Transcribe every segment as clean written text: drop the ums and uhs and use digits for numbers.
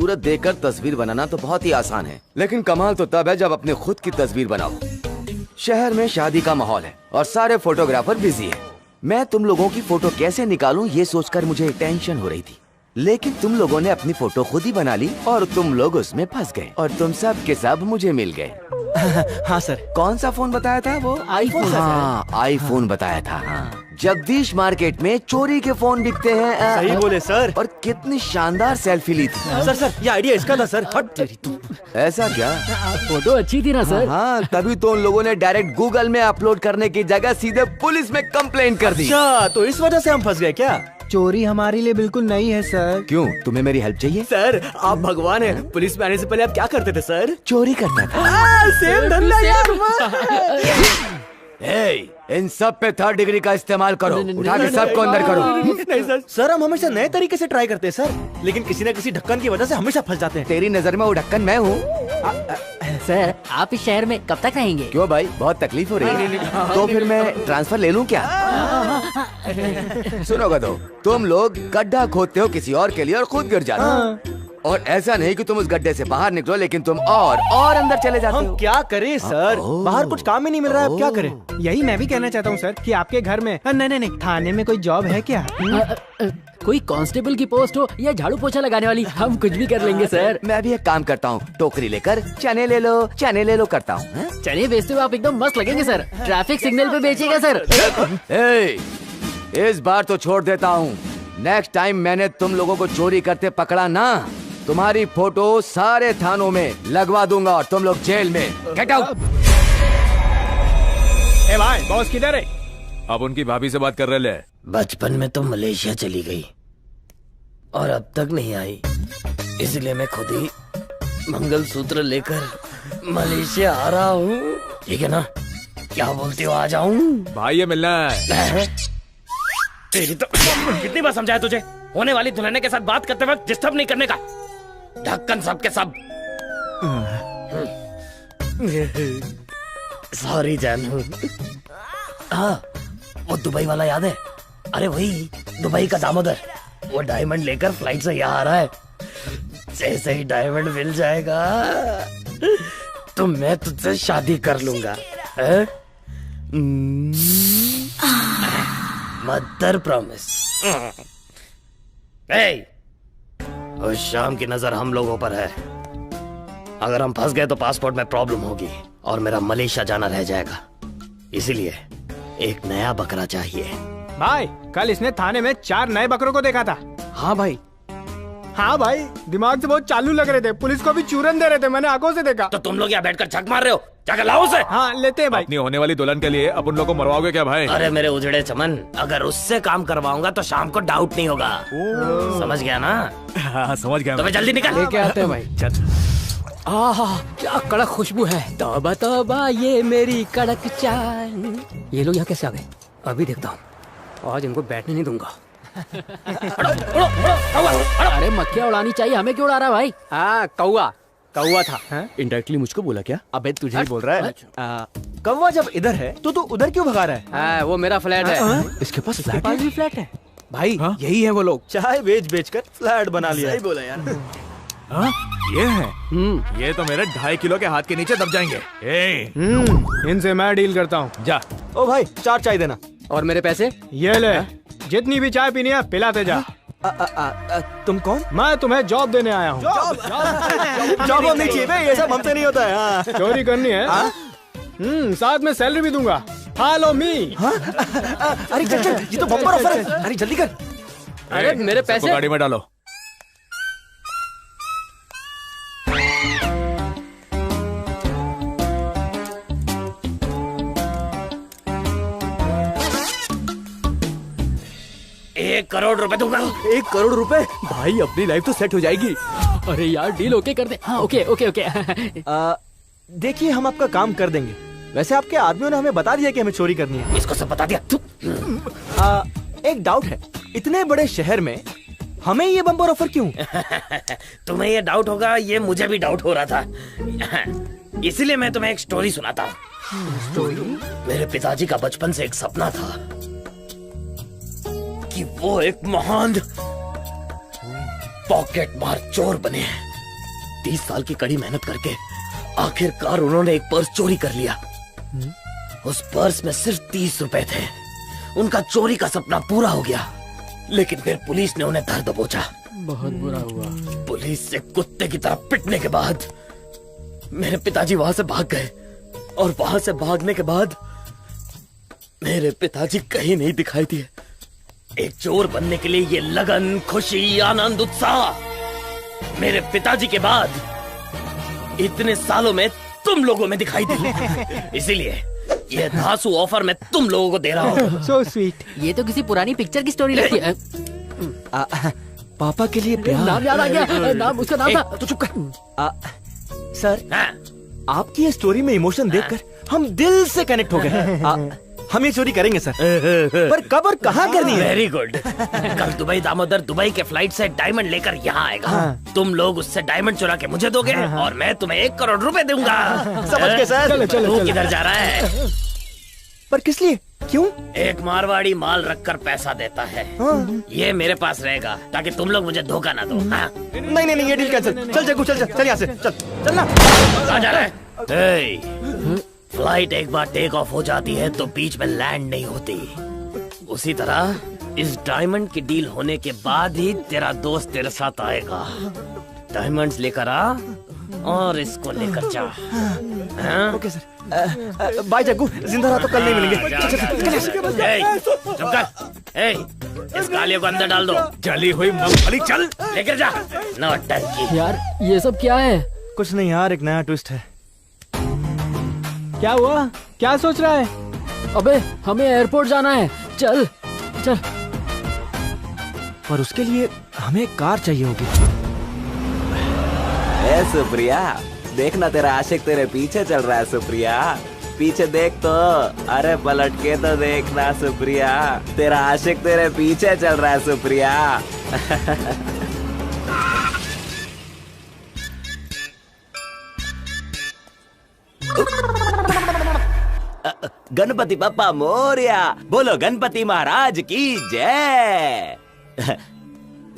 खूबसूरत देखकर तस्वीर बनाना तो बहुत ही आसान है, लेकिन कमाल तो तब है जब अपने खुद की तस्वीर बनाओ। शहर में शादी का माहौल है और सारे फोटोग्राफर बिजी है। मैं तुम लोगों की फोटो कैसे निकालूं ये सोचकर मुझे टेंशन हो रही थी, लेकिन तुम लोगों ने अपनी फोटो खुद ही बना ली और तुम लोग उसमें फंस गए और तुम सब के सब मुझे मिल गए। हाँ सर। कौन सा फोन बताया था वो? आईफोन। हाँ, आईफोन बताया था। जगदीश मार्केट में चोरी के फोन बिकते हैं। सही बोले सर। और कितनी शानदार सेल्फी ली थी। सर ये आइडिया इसका था सर। हट तेरी तू। ऐसा क्या? फोटो अच्छी थी ना सर? हाँ, तभी तो उन लोगों ने डायरेक्ट गूगल में अपलोड करने की जगह सीधे पुलिस में कंप्लेन कर दी। अच्छा, तो इस वजह से हम फंस गए क्या? चोरी हमारे लिए बिल्कुल नई है सर। क्यों, तुम्हें मेरी हेल्प चाहिए? सर आप भगवान हैं। पुलिस में आने से पहले आप क्या करते थे सर? चोरी करता था। सेम धंधा यार। इन सब पे 3rd डिग्री का इस्तेमाल करो। उठा के सबको अंदर करो। नहीं सर। सर हम हमेशा नए तरीके से ट्राई करते हैं सर, लेकिन किसी न किसी ढक्कन की वजह से हमेशा फंस जाते हैं। तेरी नजर में वो ढक्कन मैं हूँ। सर आप इस शहर में कब तक रहेंगे? क्यों भाई, बहुत तकलीफ हो रही है? तो फिर मैं ट्रांसफर ले लूं क्या? सुनो गधो, तुम लोग गड्ढा खोदते हो किसी और के लिए और खुद गिर जाते हो। और ऐसा नहीं कि तुम उस गड्ढे से बाहर निकलो, लेकिन तुम और अंदर चले जाते हो। हम क्या करें सर? बाहर कुछ काम ही नहीं मिल रहा है, अब क्या करें? यही मैं भी कहना चाहता हूँ सर कि आपके घर में नहीं थाने में कोई जॉब है क्या? कोई कांस्टेबल की पोस्ट हो या झाड़ू पोछा लगाने वाली, हम कुछ भी कर लेंगे सर। मैं भी एक काम करता हूँ, टोकरी लेकर चने ले लो करता हूँ। चने बेचते हुए आप एकदम मस्त लगेंगे सर। ट्रैफिक सिग्नल पे बेचेगा सर। इस बार तो छोड़ देता हूँ। नेक्स्ट टाइम मैंने तुम लोगों को चोरी करते पकड़ा ना, तुम्हारी फोटो सारे थानों में लगवा दूंगा और तुम लोग जेल में। Get out. ए भाई, बॉस किधर है? अब उनकी भाभी से बात कर रहे ले। बचपन में तो मलेशिया चली गई और अब तक नहीं आई, इसलिए मैं खुद ही मंगलसूत्र लेकर मलेशिया आ रहा हूँ। ठीक है ना? क्या बोलते हो, आ जाऊँ? भाई ये मिलना है। तेरी तो कितनी बार समझाया तुझे, होने वाली दुल्हन के साथ बात करते वक्त डिस्टर्ब नहीं करने का। ढक्कन सब के सब। सॉरी जानू। हाँ, वो दुबई वाला याद है? अरे वही दुबई का दामोदर, वो डायमंड लेकर फ्लाइट से यहाँ आ रहा है। जैसे ही डायमंड मिल जाएगा तो मैं तुझसे शादी कर लूंगा। Mother promise. उस शाम की नजर हम लोगों पर है। अगर हम फंस गए तो पासपोर्ट में प्रॉब्लम होगी और मेरा मलेशिया जाना रह जाएगा। इसीलिए एक नया बकरा चाहिए। भाई, कल इसने थाने में 4 नए बकरों को देखा था। हाँ भाई। हाँ भाई, दिमाग से बहुत चालू लग रहे थे। पुलिस को भी चूरन दे रहे थे, मैंने आंखों से देखा। तो तुम लोग यहाँ बैठकर झक मार रहे हो, जाकर लाओ उसे। हाँ लेते हैं भाई। अपनी होने वाली दुल्हन के लिए अब उन लोगों को मरवाओगे क्या भाई? अरे मेरे उजड़े चमन, अगर उससे काम करवाऊंगा तो शाम को डाउट नहीं होगा। समझ गया ना? हाँ समझ गया। तो मैं जल्दी निकल। लेके आते हैं भाई। चल। आहा, क्या कड़क खुशबू है। तौबा तौबा ये मेरी कड़क चाय। ये लोग यहाँ कैसे आ गए? अभी देखता हूँ, आज इनको बैठने नहीं दूंगा। अरे मक्खियाँ उड़ानी चाहिए, हमें क्यों उड़ा रहा भाई? हाँ, कौवा था। इनडायरेक्टली मुझको बोला क्या? अबे तुझे ही बोल रहा है। कौवा जब इधर है तो तू उधर क्यों भगा रहा है? वो मेरा फ्लैट है। इसके पास इसके पास भी फ्लैट है। भाई यही है वो लोग, चाय बेच कर फ्लैट बना लिया। सही बोला यार। हाँ ये है। ये तो मेरे 2.5 किलो के हाथ के नीचे दब जाएंगे। इनसे मैं डील करता हूँ। जा। ओ भाई 4 चाय देना। और मेरे पैसे? ये ले, जितनी भी चाय पीनी है पिलाते जा। तुम कौन? मैं तुम्हें जॉब देने आया हूँ। जॉब नहीं चाहिए बे, ये सब हमसे नहीं होता है। हाँ। चोरी करनी है। साथ में सैलरी भी दूंगा। Follow me. अरे चल, ये तो बम्पर ऑफर है। अरे जल्दी कर। अरे मेरे पैसे? गाड़ी में डालो। ₹1 करोड़ दूंगा। 1 करोड़ रुपए? भाई अपनी लाइफ तो सेट हो जाएगी। अरे यार डील ओके कर दे। हाँ ओके। देखिए हम आपका काम कर देंगे। वैसे आपके आदमियों ने हमें बता दिया कि हमें चोरी करनी है। इसको सब बता दिया। एक डाउट है, इतने बड़े शहर में हमें ये बम्पर ऑफर क्यों? तुम्हें ये डाउट होगा, ये मुझे भी डाउट हो रहा था। इसीलिए मैं तुम्हें एक स्टोरी सुनाता हूँ। मेरे पिताजी का बचपन से एक सपना था कि वो एक महान पॉकेट मार चोर बने। 30 साल की कड़ी मेहनत करके आखिरकार उन्होंने एक पर्स चोरी कर लिया। उस पर्स में सिर्फ 30 रुपए थे। उनका चोरी का सपना पूरा हो गया, लेकिन फिर पुलिस ने उन्हें धर दबोचा। बहुत बुरा हुआ। पुलिस से कुत्ते की तरह पिटने के बाद मेरे पिताजी वहां से भाग गए, और वहां से भागने के बाद मेरे पिताजी कहीं नहीं दिखाई दिए। एक चोर बनने के लिए ये लगन, खुशी, आनंद, उत्साह मेरे पिताजी के बाद इतने सालों में तुम लोगों में दिखाई दी। इसीलिए ये धांसू ऑफर मैं तुम लोगों को दे रहा हूँ। So sweet. ये तो किसी पुरानी पिक्चर की स्टोरी लगती है। पापा के लिए प्यार। नाम याद आ गया, नाम उसका नाम था। तू चुप कर। सर, हाँ, आपकी ये स्टोरी में इमोशन देखकर हम दिल से कनेक्ट हो गए। हम ये चोरी करेंगे सर, पर कब और कहाँ करनी है? Very good. कल दुबई दामोदर दुबई के फ्लाइट से डायमंड लेकर यहाँ आएगा। तुम लोग उससे डायमंड चुरा के मुझे दोगे, और मैं तुम्हें 1 करोड़ रुपए दूंगा। समझ गए सर। चलो चलो तू चलो। किधर जा रहा है? पर किस लिए, क्यों? एक मारवाड़ी माल रखकर पैसा देता है। ये मेरे पास रहेगा ताकि तुम लोग मुझे धोखा ना दो। हाँ? नहीं नहीं नहीं, ये डील कैंसिल। चल जग्गू, चल चल यहाँ से, चल चल ना। कहाँ जा रहा है? हे, फ्लाइट एक बार टेक ऑफ हो जाती है तो बीच में लैंड नहीं होती। उसी तरह इस डायमंड की डील होने के बाद ही तेरा दोस्त तेरे साथ आएगा। डायमंड्स लेकर आ और इसको लेकर जा। हाँ? Okay sir. बाय जग्गू, जिंदा रहा तो कल नहीं मिलेंगे। हे, चुप कर। हे, इस कालियों को अंदर डाल दो। जली हुई मूंगफली, चल। लेकर जा। नौटंकी। यार ये सब क्या है? कुछ नहीं यार, एक नया ट्विस्ट है। क्या हुआ? क्या सोच रहा है? अबे हमें एयरपोर्ट जाना है, चल चल। पर उसके लिए हमें एक कार चाहिए होगी। ए सुप्रिया, देखना तेरा आशिक तेरे पीछे चल रहा है। सुप्रिया पीछे देख तो, अरे पलट के तो देखना सुप्रिया, तेरा आशिक तेरे पीछे चल रहा है सुप्रिया। गणपति बप्पा मोरया, बोलो गणपति महाराज की जय।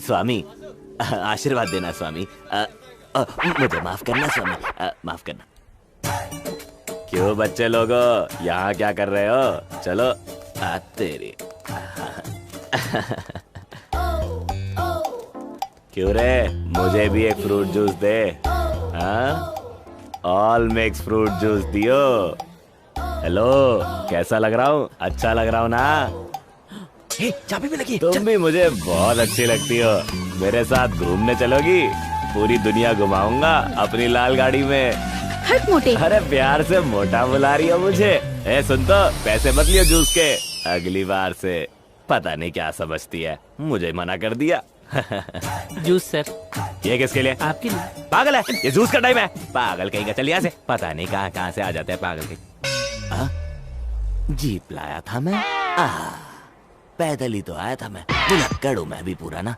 स्वामी आशीर्वाद देना स्वामी। मुझे माफ करना स्वामी, माफ करना। क्यों बच्चे लोगों, यहाँ क्या कर रहे हो? चलो तेरी। क्यों रे, मुझे भी एक फ्रूट जूस दे। हाँ, ऑल मिक्स फ्रूट जूस दियो। हेलो, कैसा लग रहा हूँ? अच्छा लग रहा हूँ ना? चाबी भी लगी। तुम भी मुझे बहुत अच्छी लगती हो। मेरे साथ घूमने चलोगी? पूरी दुनिया घुमाऊंगा अपनी लाल गाड़ी में। हट मोटे। अरे प्यार से मोटा बुला रही हो मुझे। ए सुन तो, पैसे मत लियो जूस के। अगली बार से पता नहीं क्या समझती है, मुझे मना कर दिया। Juice sir. ये किसके लिए? आपके लिए। पागल है, ये जूस का टाइम है। पागल कहीं का, चल यहाँ से। पता नहीं कहाँ कहाँ से आ जाते हैं पागल के। जीप लाया था मैं, पैदल ही तो आया था मैं। बुलक्कड़ हूं मैं भी पूरा ना।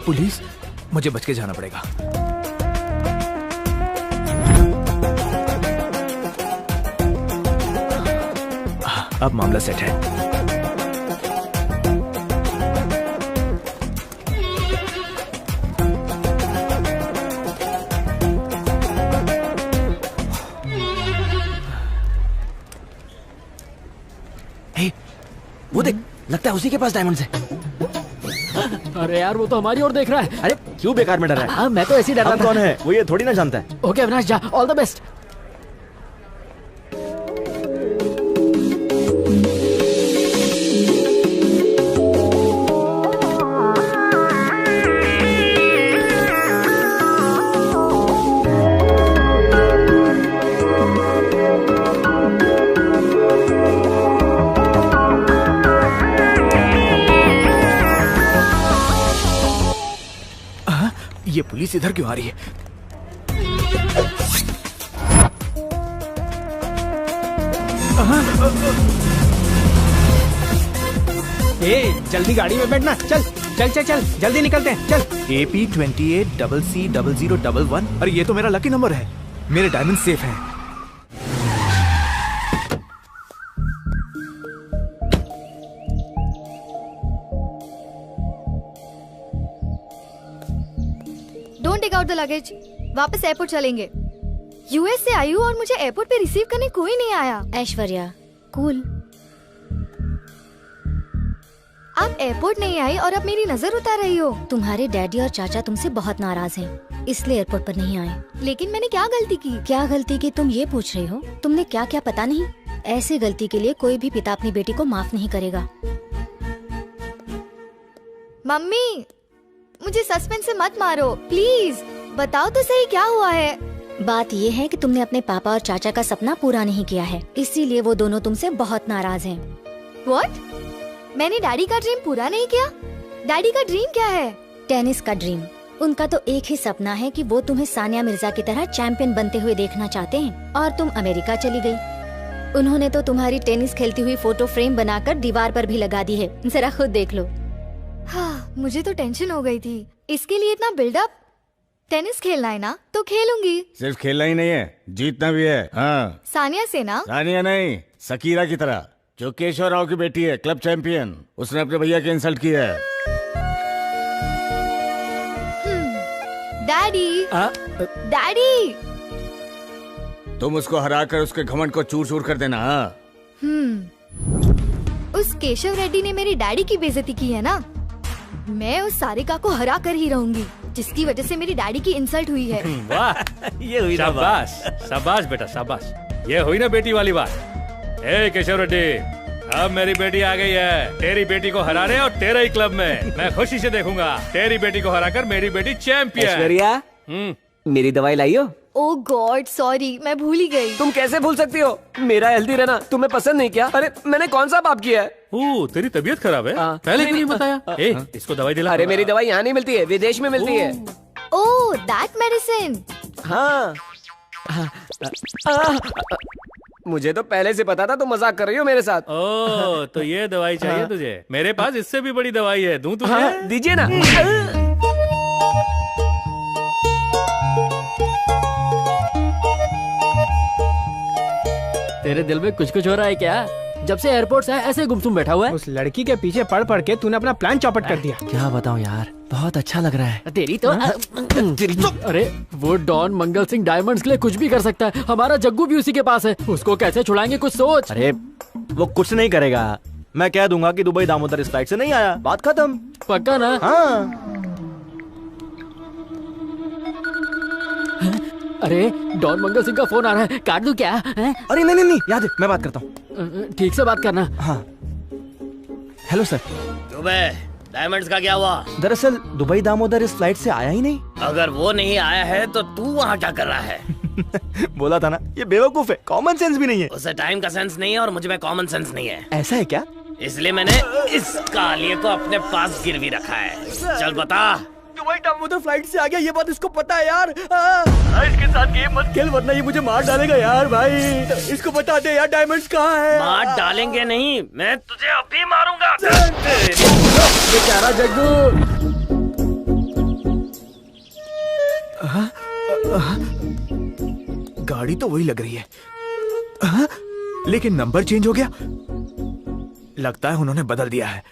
पुलिस, मुझे बच के जाना पड़ेगा। अब मामला सेट है। वो देख, लगता है उसी के पास डायमंड्स है। अरे यार वो तो हमारी ओर देख रहा है। अरे क्यों बेकार में डर रहा है? हाँ मैं तो ऐसे ही डर रहा हम था। कौन है वो ये थोड़ी ना जानता है। ओके अविनाश जा, ऑल द बेस्ट। ये पुलिस इधर क्यों आ रही है? जल्दी गाड़ी में बैठना। चल चल चल चल, जल्दी निकलते हैं, चल। AP28CC0011। अरे ये तो मेरा लकी नंबर है। मेरे डायमंड सेफ हैं। About the luggage? वापस एयरपोर्ट चलेंगे। यूएस से आई हूँ और मुझे एयरपोर्ट पे रिसीव करने कोई नहीं आया। ऐश्वर्या कूल। आप एयरपोर्ट नहीं आई और अब मेरी नजर उतार रही हो। तुम्हारे डैडी और चाचा तुमसे बहुत नाराज हैं, इसलिए एयरपोर्ट पर नहीं आए। लेकिन मैंने क्या गलती की? क्या गलती की तुम ये पूछ रही हो? तुमने क्या क्या पता नहीं। ऐसी गलती के लिए कोई भी पिता अपनी बेटी को माफ नहीं करेगा। मम्मी, मुझे सस्पेंस से मत मारो प्लीज। बताओ तो सही क्या हुआ है। बात ये है कि तुमने अपने पापा और चाचा का सपना पूरा नहीं किया है, इसीलिए वो दोनों तुमसे बहुत नाराज हैं। व्हाट? मैंने डैडी का ड्रीम पूरा नहीं किया? डैडी का ड्रीम क्या है? टेनिस का ड्रीम। उनका तो एक ही सपना है कि वो तुम्हें सानिया मिर्जा की तरह चैंपियन बनते हुए देखना चाहते हैं, और तुम अमेरिका चली गई। उन्होंने तो तुम्हारी टेनिस खेलती हुई फोटो फ्रेम बनाकर दीवार पर भी लगा दी है, जरा खुद देख लो। हाँ, मुझे तो टेंशन हो गई थी। इसके लिए इतना बिल्डअप। टेनिस खेलना है ना तो खेलूंगी। सिर्फ खेलना ही नहीं है, जीतना भी है। हाँ, सानिया से ना? सानिया नहीं, सकीरा की तरह, जो केशव राव की बेटी है, क्लब चैंपियन। उसने अपने भैया की इंसल्ट की है। डैडी, डैडी, तुम उसको हरा कर उसके घमंड को चूर चूर कर देना। हाँ? उस केशव रेड्डी ने मेरी डैडी की बेइज्जती की है ना। मैं उस सारिका को हरा कर ही रहूंगी, जिसकी वजह से मेरी डैडी की इंसल्ट हुई है। वाह, ये हुई ना बात। शाबाश बेटा शाबाश, ये हुई ना बेटी वाली बात। ए केशव रेड्डी, अब मेरी बेटी आ गई है तेरी बेटी को हराने, और तेरे ही क्लब में मैं खुशी से देखूंगा तेरी बेटी को हराकर मेरी बेटी चैंपियन। ऐश्वर्या, मेरी दवाई लाई हो? ओह गॉड, सॉरी, मैं भूल ही गई। तुम कैसे भूल सकती हो? मेरा हेल्दी रहना तुम्हें पसंद नहीं क्या? अरे मैंने कौन सा पाप किया है? ओह, तेरी तबीयत खराब है? पहले क्यों नहीं बताया? ए, इसको दवाई दिला। अरे मेरी दवाई यहाँ नहीं मिलती है, विदेश में मिलती है। ओह, दैट मेडिसिन। हाँ। मुझे तो पहले से पता था तुम मजाक कर रही हो मेरे साथ। ओह, तो ये दवाई चाहिए तुझे? मेरे पास इससे भी बड़ी दवाई है, दूं तुझे? हाँ, दीजिए ना। तेरे दिल में कुछ कुछ हो रहा है क्या? जब से एयरपोर्ट से आया ऐसे गुमसुम बैठा हुआ है। उस लड़की के पीछे पढ़ पढ़ के तूने अपना प्लान चौपट कर दिया। क्या बताऊं यार, बहुत अच्छा लग रहा है। तेरी तो अरे वो डॉन मंगल सिंह डायमंड्स के लिए कुछ भी कर सकता है। हमारा जग्गू भी उसी के पास है, उसको कैसे छुड़ाएंगे कुछ सोच। अरे वो कुछ नहीं करेगा, मैं कह दूंगा कि दुबई दामोदर इस फ्लाइट से नहीं आया, बात खत्म। पक्का ना? हाँ। अरे डॉन मंगल सिंह का फोन आ रहा है, काट दूं क्या? अरे नहीं नहीं नहीं, याद है, मैं बात करता हूँ। ठीक से बात करना। हाँ, हेलो सर। दुबई डायमंड्स का क्या हुआ? दरअसल दुबई दामोदर इस फ्लाइट से आया ही नहीं। अगर वो नहीं आया है तो तू वहाँ क्या कर रहा है? बोला था ना, ये बेवकूफ है, कॉमन सेंस भी नहीं है। उसे टाइम का सेंस नहीं है और मुझ में कॉमन सेंस नहीं है। ऐसा है क्या? इसलिए मैंने इस कालिए को अपने पास गिरवी रखा है। चल बता। दुबई दामोदर फ्लाइट से आ गया, ये बात इसको पता है यार। इसके साथ गेम मत खेल वरना ये मुझे मार डालेगा यार। भाई इसको बता दे यार, डायमंड्स कहाँ है? मार डालेंगे नहीं, मैं तुझे अभी मारूंगा। बेचारा जग्गू। गाड़ी तो वही लग रही है, लेकिन नंबर चेंज हो गया। लगता है उन्होंने बदल दिया है।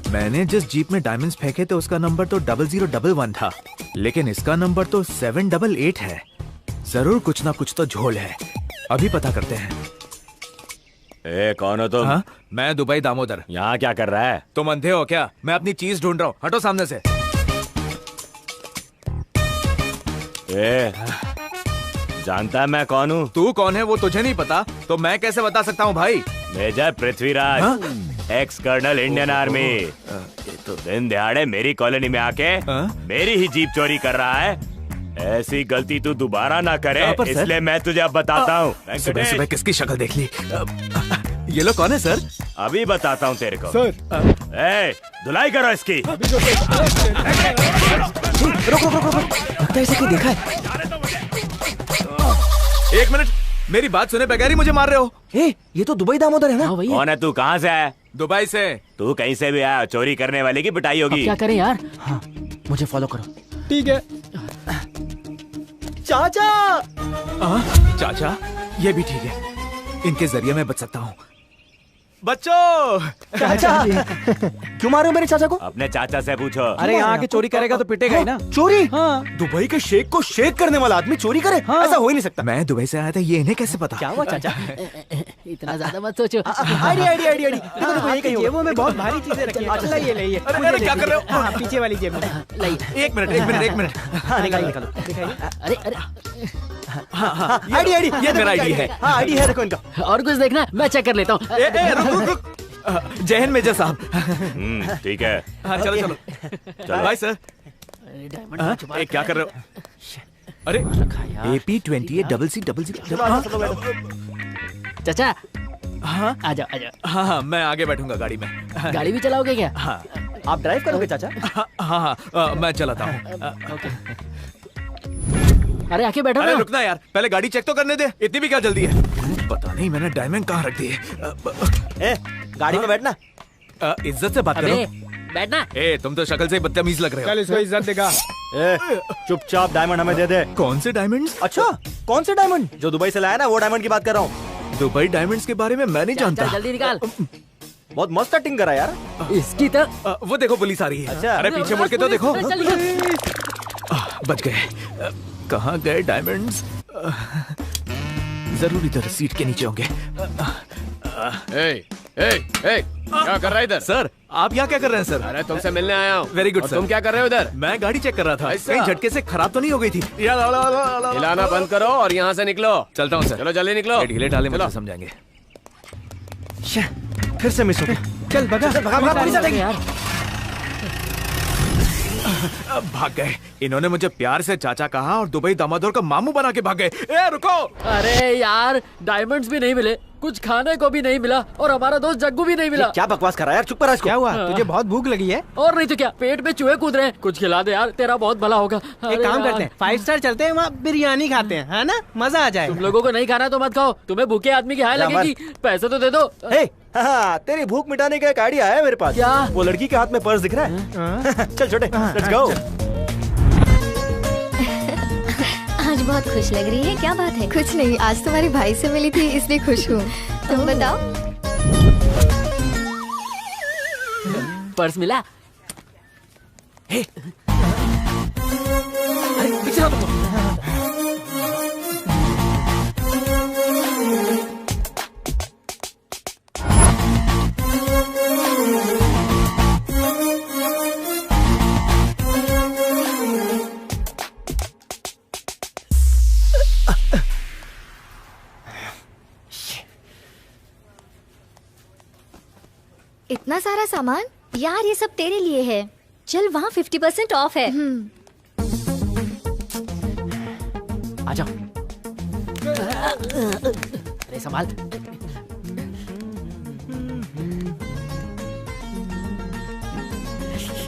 मैंने जिस जीप में डायमंड्स फेंके थे उसका नंबर तो 0011 था, लेकिन इसका नंबर तो 788 है। जरूर कुछ ना कुछ तो झोल है, अभी पता करते हैं। ए, कौन हो तुम? हाँ? मैं दुबई दामोदर। यहाँ क्या कर रहा है? तुम अंधे हो क्या? मैं अपनी चीज ढूंढ रहा हूँ, हटो सामने से। ए, जानता है मैं कौन हूँ? तू कौन है वो तुझे नहीं पता तो मैं कैसे बता सकता हूँ भाई? Major Prithviraj, ex colonel Indian army. तो दिन दहाड़े मेरी कॉलोनी में आके मेरी ही जीप चोरी कर रहा है। ऐसी गलती तू दोबारा ना करे, इसलिए मैं तुझे अब बताता हूँ। सुबह सुबह किसकी शक्ल देख ली? ये लोग कौन है सर? अभी बताता हूँ तेरे को सर। ए, धुलाई करो इसकी। रुको रुको रुको, लगता है इसे कहीं देखा है। एक मिनट, मेरी बात सुने बगैर ही मुझे मार रहे हो? ये तो दुबई दामोदर है ना? कौन है तू? कहाँ से आया? दुबई से। तू कहीं से भी आया, चोरी करने वाले की पिटाई होगी। क्या करें यार? हाँ, मुझे फॉलो करो। ठीक है। चाचा। चाचा, ये भी ठीक है, इनके जरिए मैं बच सकता हूँ। बच्चों। चाचा क्यों मारे हो मेरे चाचा को? अपने चाचा से पूछो। अरे यहाँ आके चोरी करेगा तो पिटेगा ही ना। चोरी? हाँ। दुबई के शेख को शेक करने वाला आदमी चोरी करे? हाँ। ऐसा हो ही नहीं सकता। मैं दुबई से आया था, ये इन्हें कैसे पता? क्या हुआ चाचा? इतना ज्यादा मत सोचो। आईडी जेबों में बहुत भारी चीजें रखी हैं। अच्छा ये ले। अरे क्या कर रहे हो? हाँ, पीछे वाली जेब में। एक मिनट। हाँ निकालो। अरे आईडी ये मेरा आईडी है। हाँ आईडी है, देखो इनका। और कुछ देखना, मैं चेक कर लेता हूँ। रुक। जय हिंद मेजर साहब। ठीक है। हाँ चलो। भाई सर। क्या कर रहे हो? अरे AP28CC00। चाचा हाँ आ जाओ। हाँ मैं आगे बैठूंगा गाड़ी में। गाड़ी भी चलाओगे क्या? हाँ आप ड्राइव करोगे चाचा? हाँ मैं चलाता हूँ। अरे आके बैठो अरे ना। रुकना यार, पहले गाड़ी चेक तो करने दे। इतनी भी क्या जल्दी है? पता नहीं मैंने डायमंड कहाँ रख दिए। गाड़ी में बैठना। इज्जत से बात करो। बैठना। तुम तो शक्ल से ही बदतमीज लग रहे हो। चल इसको इज्जत देगा। चुपचाप डायमंड हमें दे दे। कौन से डायमंड? अच्छा कौन से डायमंड? जो दुबई से लाया ना, वो डायमंड की बात कर रहा हूँ। दुबई डायमंड्स के बारे में मैं नहीं जानता। जल्दी निकाल। बहुत मस्त कटिंग करा यार। इसकी तो वो देखो पुलिस आ रही है। अच्छा। अरे पीछे मुड़ के तो देखो। बच गए। कहाँ गए डायमंड्स? जरूर इधर सीट के नीचे होंगे। क्या कर रहा है इधर? सर आप यहाँ क्या कर रहे हैं? सर अरे तुमसे मिलने आया हूँ। Very good sir. तुम क्या कर रहे हो इधर? मैं गाड़ी चेक कर रहा था। ऐसा? कहीं झटके से खराब तो नहीं हो गई थी? हिलाना बंद करो और यहाँ से निकलो। चलता हूँ सर। चलो जल्दी निकलो। ढीले ढाले मुझे समझाएंगे। फिर से मिस हो गया। चल भगा पुलिस आ जाएगी। भाग गए। इन्होंने मुझे प्यार से चाचा कहा और दुबई दामादोर का मामू बना के भाग गए। रुको। अरे यार डायमंड्स भी नहीं मिले, कुछ खाने को भी नहीं मिला और हमारा दोस्त जग्गू भी नहीं मिला। क्या बकवास कर रहा है यार? चुप कर। क्या हुआ? तुझे बहुत भूख लगी है? और नहीं तो क्या, पेट में चूहे कूद रहे हैं। कुछ खिला दे यार, तेरा बहुत भला होगा। एक काम करते हैं, 5 स्टार चलते हैं, वहाँ बिरयानी खाते हैं, है ना? मजा आ जाए। तुम लोगों को नहीं खाना तो मत खाओ, तुम्हें भूखे आदमी की हाय लगेगी। पैसे तो दे दो। हाँ तेरी भूख मिटाने का एक आइडिया है मेरे पास। क्या? वो लड़की के हाथ में पर्स दिख रहा है। चल छोटे, लेट्स गो। आज बहुत खुश लग रही है, क्या बात है? कुछ नहीं, आज तुम्हारे भाई से मिली थी इसलिए खुश हूँ। तुम बताओ। पर्स मिला? इतना सारा सामान? यार ये सब तेरे लिए है। चल वहाँ 50% ऑफ है। आ जाओ। अरे संभाल।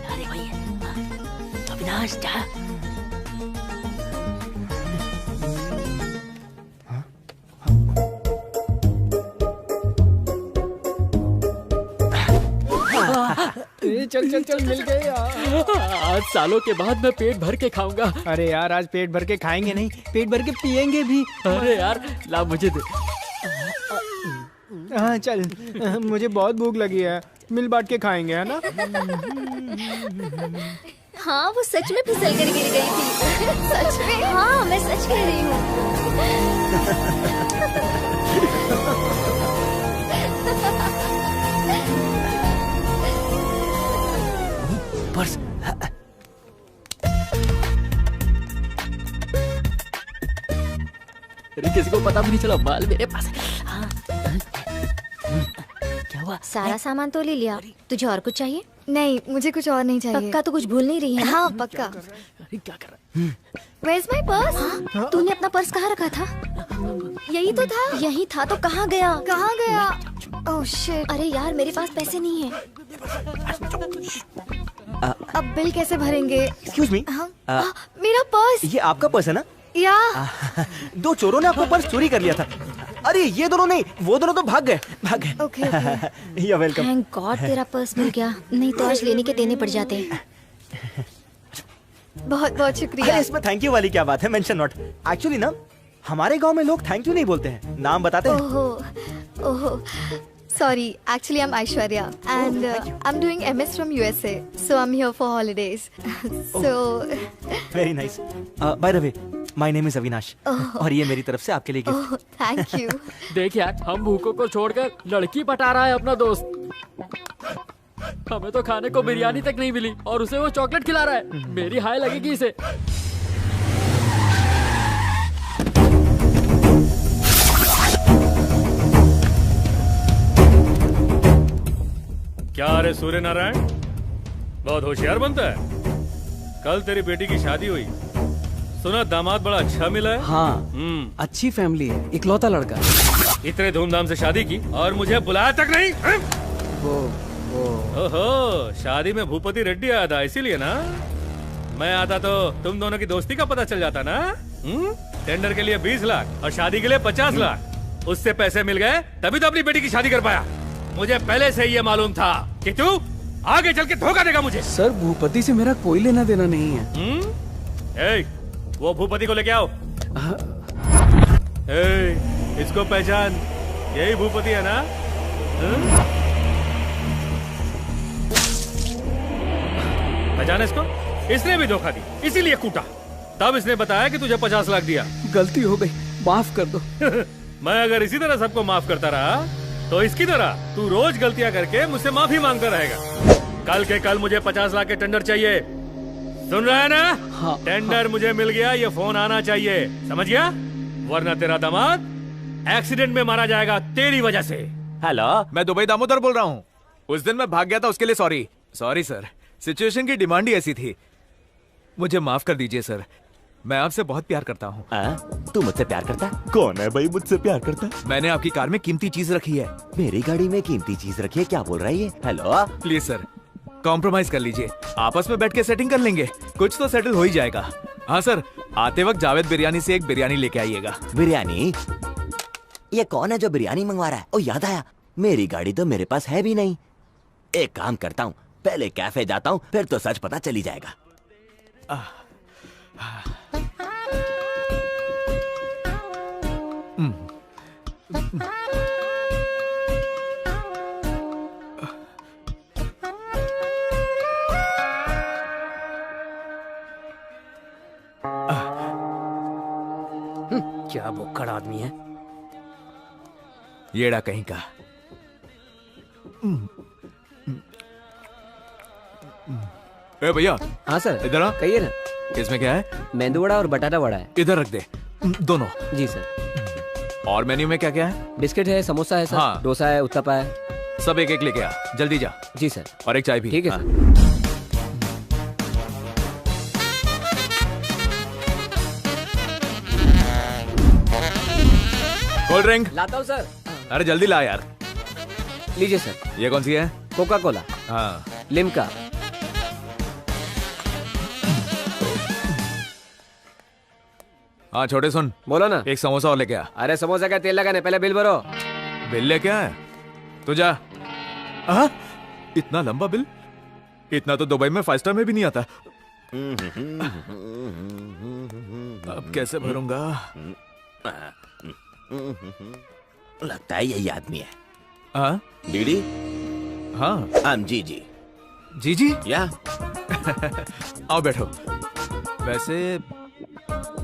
अरे भाई अविनाश जा। चल मिल गए यार। आज सालों के बाद मैं पेट भर के खाऊंगा। अरे यार आज पेट भर के खाएंगे नहीं, पेट भर के पिएंगे भी। अरे यार ला मुझे दे। हाँ चल, मुझे बहुत भूख लगी है, मिल बांट के खाएंगे, है ना? हाँ वो सच में फिसल कर गिर गई थी। सच में? हाँ मैं सच कह रही हूँ। पर्स। अरे किसी को पता भी नहीं चला, माल मेरे पास है। हाँ। क्या हुआ? सारा सामान तो ले लिया, तुझे और कुछ चाहिए? नहीं मुझे कुछ और नहीं चाहिए। पक्का तो कुछ भूल नहीं रही है? हाँ पक्का। अरे क्या कर रहा है? Where's my purse? हाँ? तूने अपना पर्स कहाँ रखा था? यही तो था। यही था तो कहाँ गया? कहाँ गया? Oh shit. अरे यार मेरे पास पैसे नहीं है। अब बिल कैसे भरेंगे? Excuse me. मेरा पर्स। ये आपका पर्स है ना? या 2 चोरों ने आपका पर्स चोरी कर लिया था। अरे ये दोनों नहीं, वो दोनों तो भाग गए। Okay you are welcome. Thank god तेरा पर्स मिल गया, नहीं तो आज लेने के देने पड़ जाते। बहुत बहुत शुक्रिया। अरे इसमें थैंक यू वाली क्या बात है? Mention not. एक्चुअली ना हमारे गांव में लोग थैंक यू नहीं बोलते हैं, नाम बताते हैं। ओहो ओहो, Sorry, actually I'm Aishwarya and I'm doing MS from USA. So I'm here for holidays. So Very nice. By the way, my name is Avinash. और ये मेरी तरफ से आपके लिए गिफ्ट। oh, thank you. देख यार, हम भूखों को छोड़कर लड़की पटा रहा है अपना दोस्त। हमें तो खाने को बिरयानी तक नहीं मिली और उसे वो चॉकलेट खिला रहा है। मेरी हाय लगेगी इसे। क्या रे सूर्य नारायण, बहुत होशियार बनता है। कल तेरी बेटी की शादी हुई, सुना दामाद बड़ा अच्छा मिला है। हाँ, अच्छी फैमिली है, इकलौता लड़का। इतने धूमधाम से शादी की और मुझे बुलाया तक नहीं। ओहो, शादी में भूपति रेड्डी आया था इसीलिए ना। मैं आता तो तुम दोनों की दोस्ती का पता चल जाता ना। टेंडर के लिए 20 लाख और शादी के लिए 50 लाख। उससे पैसे मिल गए तभी तो अपनी बेटी की शादी कर पाया। मुझे पहले से ये मालूम था कि तू आगे चल के धोखा देगा मुझे। सर, भूपति से मेरा कोई लेना देना नहीं है। वो भूपति को लेके आओ। इसको पहचान, यही भूपति है ना। पहचान इसको? इसने भी धोखा दी, इसीलिए कूटा। तब इसने बताया कि तुझे 50 लाख दिया। गलती हो गई, माफ कर दो। मैं अगर इसी तरह सबको माफ करता रहा तो इसकी तरह तू रोज गलतियां करके मुझसे माफी मांगता रहेगा। कल के कल मुझे 50 लाख के टेंडर चाहिए, सुन रहा है ना? हाँ, टेंडर मुझे मिल गया, ये फोन आना चाहिए, समझ गया? वरना तेरा दामाद एक्सीडेंट में मारा जाएगा तेरी वजह से। हेलो, मैं दुबई दामोदर बोल रहा हूँ। उस दिन मैं भाग गया था, उसके लिए सॉरी। सॉरी सर, सिचुएशन की डिमांड ही ऐसी थी। मुझे माफ कर दीजिए सर, मैं आपसे बहुत प्यार करता हूँ। तू मुझसे प्यार करता? कौन है भाई मुझसे प्यार करता? मैंने आपकी कार में कीमती चीज रखी है। मेरी गाड़ी में कीमती चीज रखी है? क्या बोल रहा है ये? हेलो, प्लीज सर, कॉम्प्रोमाइज कर लीजिए, आपस में बैठ के सेटिंग कर लेंगे, कुछ तो सेटल हो ही जाएगा। हाँ सर, आते वक्त जावेद बिरयानी से एक बिरयानी लेके आइएगा। बिरयानी? ये कौन है जो बिरयानी मंगवा रहा है? ओ याद आया, मेरी गाड़ी तो मेरे पास है भी नहीं। एक काम करता हूँ, पहले कैफे जाता हूँ, फिर तो सच पता चली जाएगा। क्या भुक्कड़ आदमी है। येड़ा कहीं का। ए भैया। हाँ सर, इधर आ। कहिए ना। इसमें क्या है? मेंदू वड़ा और बटाटा वड़ा है। इधर रख दे, दोनों। जी सर। और मेन्यू में क्या क्या है? बिस्किट है, समोसा है सर, हाँ। डोसा है, उत्तपा है। सब एक एक लेके आ, जल्दी जा। जी सर। और एक चाय भी। ठीक है सर। कोल्ड ड्रिंक लाता हूँ सर। अरे जल्दी ला यार। लीजिए सर। ये कौन सी है? Coca Cola. हाँ। लिम्का। हाँ छोटे सुन। बोलो ना। एक समोसा और लेके आ। अरे समोसा का तेल लगाने, पहले बिल भरो। बिल लेके आया? तू जा। इतना लंबा बिल? इतना तो दुबई में 5 स्टार में भी नहीं आता। अब कैसे भरूंगा? लगता है यही आदमी है। हाँ? डीडी? हाँ। जी जी। जी जी? या। आओ बैठो। वैसे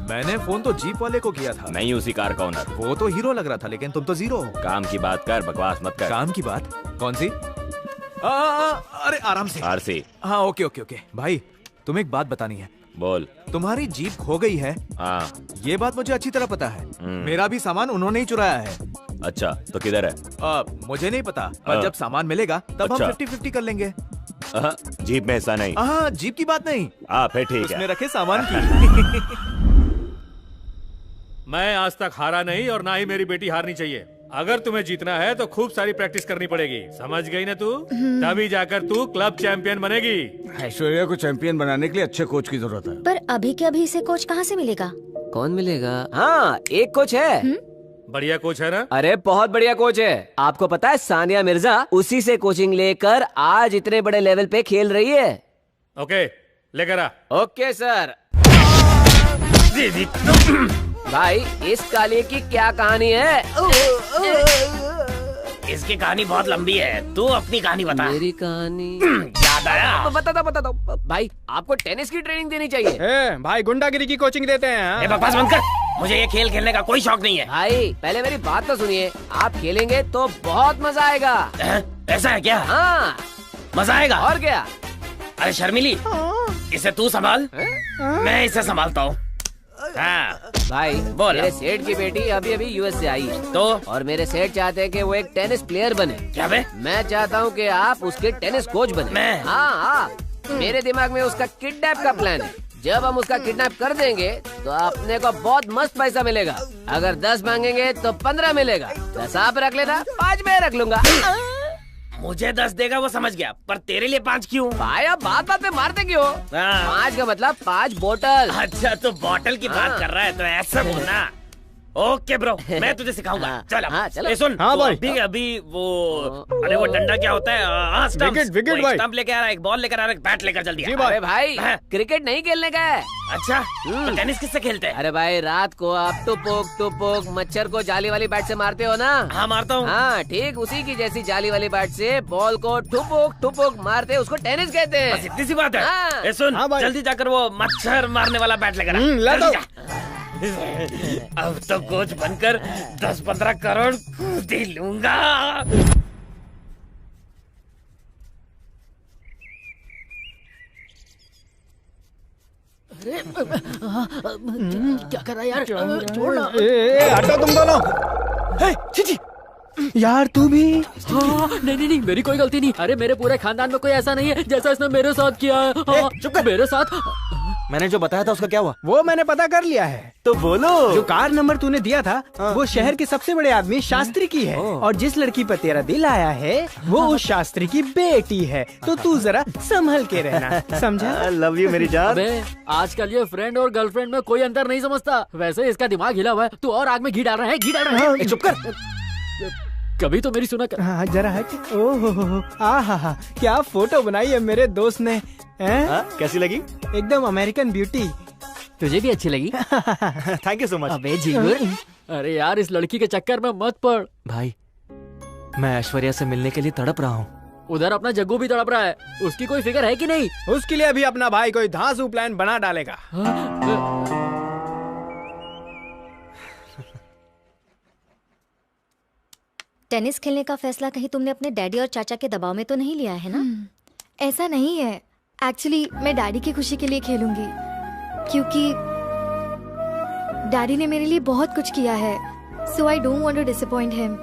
मैंने फोन तो जीप वाले को किया था। नहीं, उसी कार का ओनर। वो तो हीरो लग रहा था, लेकिन तुम तो जीरो हो। काम की बात कर, बकवास मत कर। काम की बात? कौन सी? अरे आराम से। आरसी। हाँ ओके ओके ओके। भाई तुम्हें एक बात बतानी है। बोल। तुम्हारी जीप खो गई है। हाँ। ये बात मुझे अच्छी तरह पता है। मेरा भी सामान उन्होंने ही चुराया है। अच्छा, तो किधर है? मुझे नहीं पता, पर जब सामान मिलेगा तब अच्छा। हम 50-50 कर लेंगे। जीप में ऐसा नहीं। हाँ, जीप की बात नहीं। फिर ठीक है। उसमें रखे सामान की। मैं आज तक हारा नहीं और ना ही मेरी बेटी हारनी चाहिए। अगर तुम्हें जीतना है तो खूब सारी प्रैक्टिस करनी पड़ेगी, समझ गई ना तू? तभी जाकर तू क्लब चैंपियन बनेगी। ऐश्वर्या को चैंपियन बनाने के लिए अच्छे कोच की जरूरत है। पर अभी के अभी इसे कोच कहाँ से मिलेगा? कौन मिलेगा? हाँ, एक कोच है। बढ़िया कोच है ना? अरे बहुत बढ़िया कोच है। आपको पता है, सानिया मिर्जा उसी से कोचिंग लेकर आज इतने बड़े लेवल पे खेल रही है। ओके, लेकर आ। Okay sir. भाई, इस काली की क्या कहानी है? इसकी की कहानी बहुत लंबी है, तू अपनी कहानी बता। मेरी कहानी याद आया? बता दो भाई, आपको टेनिस की ट्रेनिंग देनी चाहिए। भाई गुंडागिरी की कोचिंग देते हैं। बकवास बंद कर, मुझे ये खेल खेलने का कोई शौक नहीं है। भाई पहले मेरी बात तो सुनिए, आप खेलेंगे तो बहुत मजा आएगा। ऐसा है क्या? हाँ मजा आएगा। और क्या? अरे शर्मिली, इसे तू संभाल, मैं इसे संभालता हूँ। हाँ भाई बोल। मेरे सेठ की बेटी अभी अभी यूएस से आई है, तो और मेरे सेठ चाहते हैं कि वो एक टेनिस प्लेयर बने। क्या बे? मैं चाहता हूँ कि आप उसके टेनिस कोच बने। मैं? हाँ, मेरे दिमाग में उसका किडनैप का प्लान है। जब हम उसका किडनैप कर देंगे तो अपने को बहुत मस्त पैसा मिलेगा। अगर 10 मांगेंगे तो 15 मिलेगा। 10 आप रख लेना, 5 मैं रख लूंगा। मुझे 10 देगा वो समझ गया, पर तेरे लिए 5 क्यों? भाई आप बात में मारते क्यों? 5 का मतलब 5 बोतल। अच्छा तो बोतल की बात कर रहा है, तो ऐसा बोलना। ओके ब्रो, मैं तुझे सिखाऊंगा। चल अब। चलो। सुन, हाँ भाई। अभी वो, अरे वो डंडा क्या होता है? विकेट भाई। स्टंप लेके आ रहा है, एक बॉल लेकर आ रहा है, एक बैट लेकर जल्दी। अरे भाई क्रिकेट नहीं खेलने का है। अच्छा तो टेनिस किससे खेलते हैं? अरे भाई रात को आप टुपोक मच्छर को जाली वाली बैट से मारते हो ना? हाँ मारता हूँ। हाँ ठीक उसी की जैसी जाली वाली बैट से बॉल को टुपोक मारते, उसको टेनिस कहते हैं। बस इतनी सी बात है। हाँ। सुन, जल्दी जाकर वो मच्छर मारने वाला बैट लेकर आ। जल्दी जा। अब तो कोच बनकर 10-15 करोड़ खुद ही लूंगा। क्या कर रहा है यार? छोड़ना। हटो तुम दोनों। यार तू भी? नहीं मेरी कोई गलती नहीं। अरे मेरे पूरे खानदान में कोई ऐसा नहीं है जैसा इसने मेरे साथ किया है। चुप कर। मेरे साथ मैंने जो बताया था उसका क्या हुआ? वो मैंने पता कर लिया है। तो बोलो। जो कार नंबर तूने दिया था वो शहर के सबसे बड़े आदमी शास्त्री की है, और जिस लड़की पर तेरा दिल आया है वो उस शास्त्री की बेटी है। तो तू जरा संभल के रहना, समझा? लव यू मेरी जान। अबे आजकल ये फ्रेंड और गर्लफ्रेंड में कोई अंतर नहीं समझता। वैसे इसका दिमाग हिला हुआ है। तू और आग में घी डाल रहा है, घी डाल रहा है। चुप कर। कभी तो मेरी सुना कर। हाँ जरा हट। ओहो आहा, क्या फोटो बनाई है मेरे दोस्त ने। कैसी लगी? एकदम अमेरिकन ब्यूटी। तुझे भी अच्छी लगी? Thank you so much. अबे झिंगुर। अरे यार इस लड़की के चक्कर में मत पड़। भाई मैं ऐश्वर्या से मिलने के लिए तड़प रहा हूँ। उधर अपना जग्गू भी तड़प रहा है। उसकी कोई फिक्र है कि नहीं? उसके लिए अभी अपना भाई कोई धांसू प्लान बना डालेगा। टेनिस खेलने का फैसला कहीं तुमने अपने डैडी और चाचा के दबाव में तो नहीं लिया है ना? ऐसा नहीं है। एक्चुअली मैं डैडी की खुशी के लिए खेलूंगी, क्योंकि डैडी ने मेरे लिए बहुत कुछ किया है। So I don't want to disappoint him.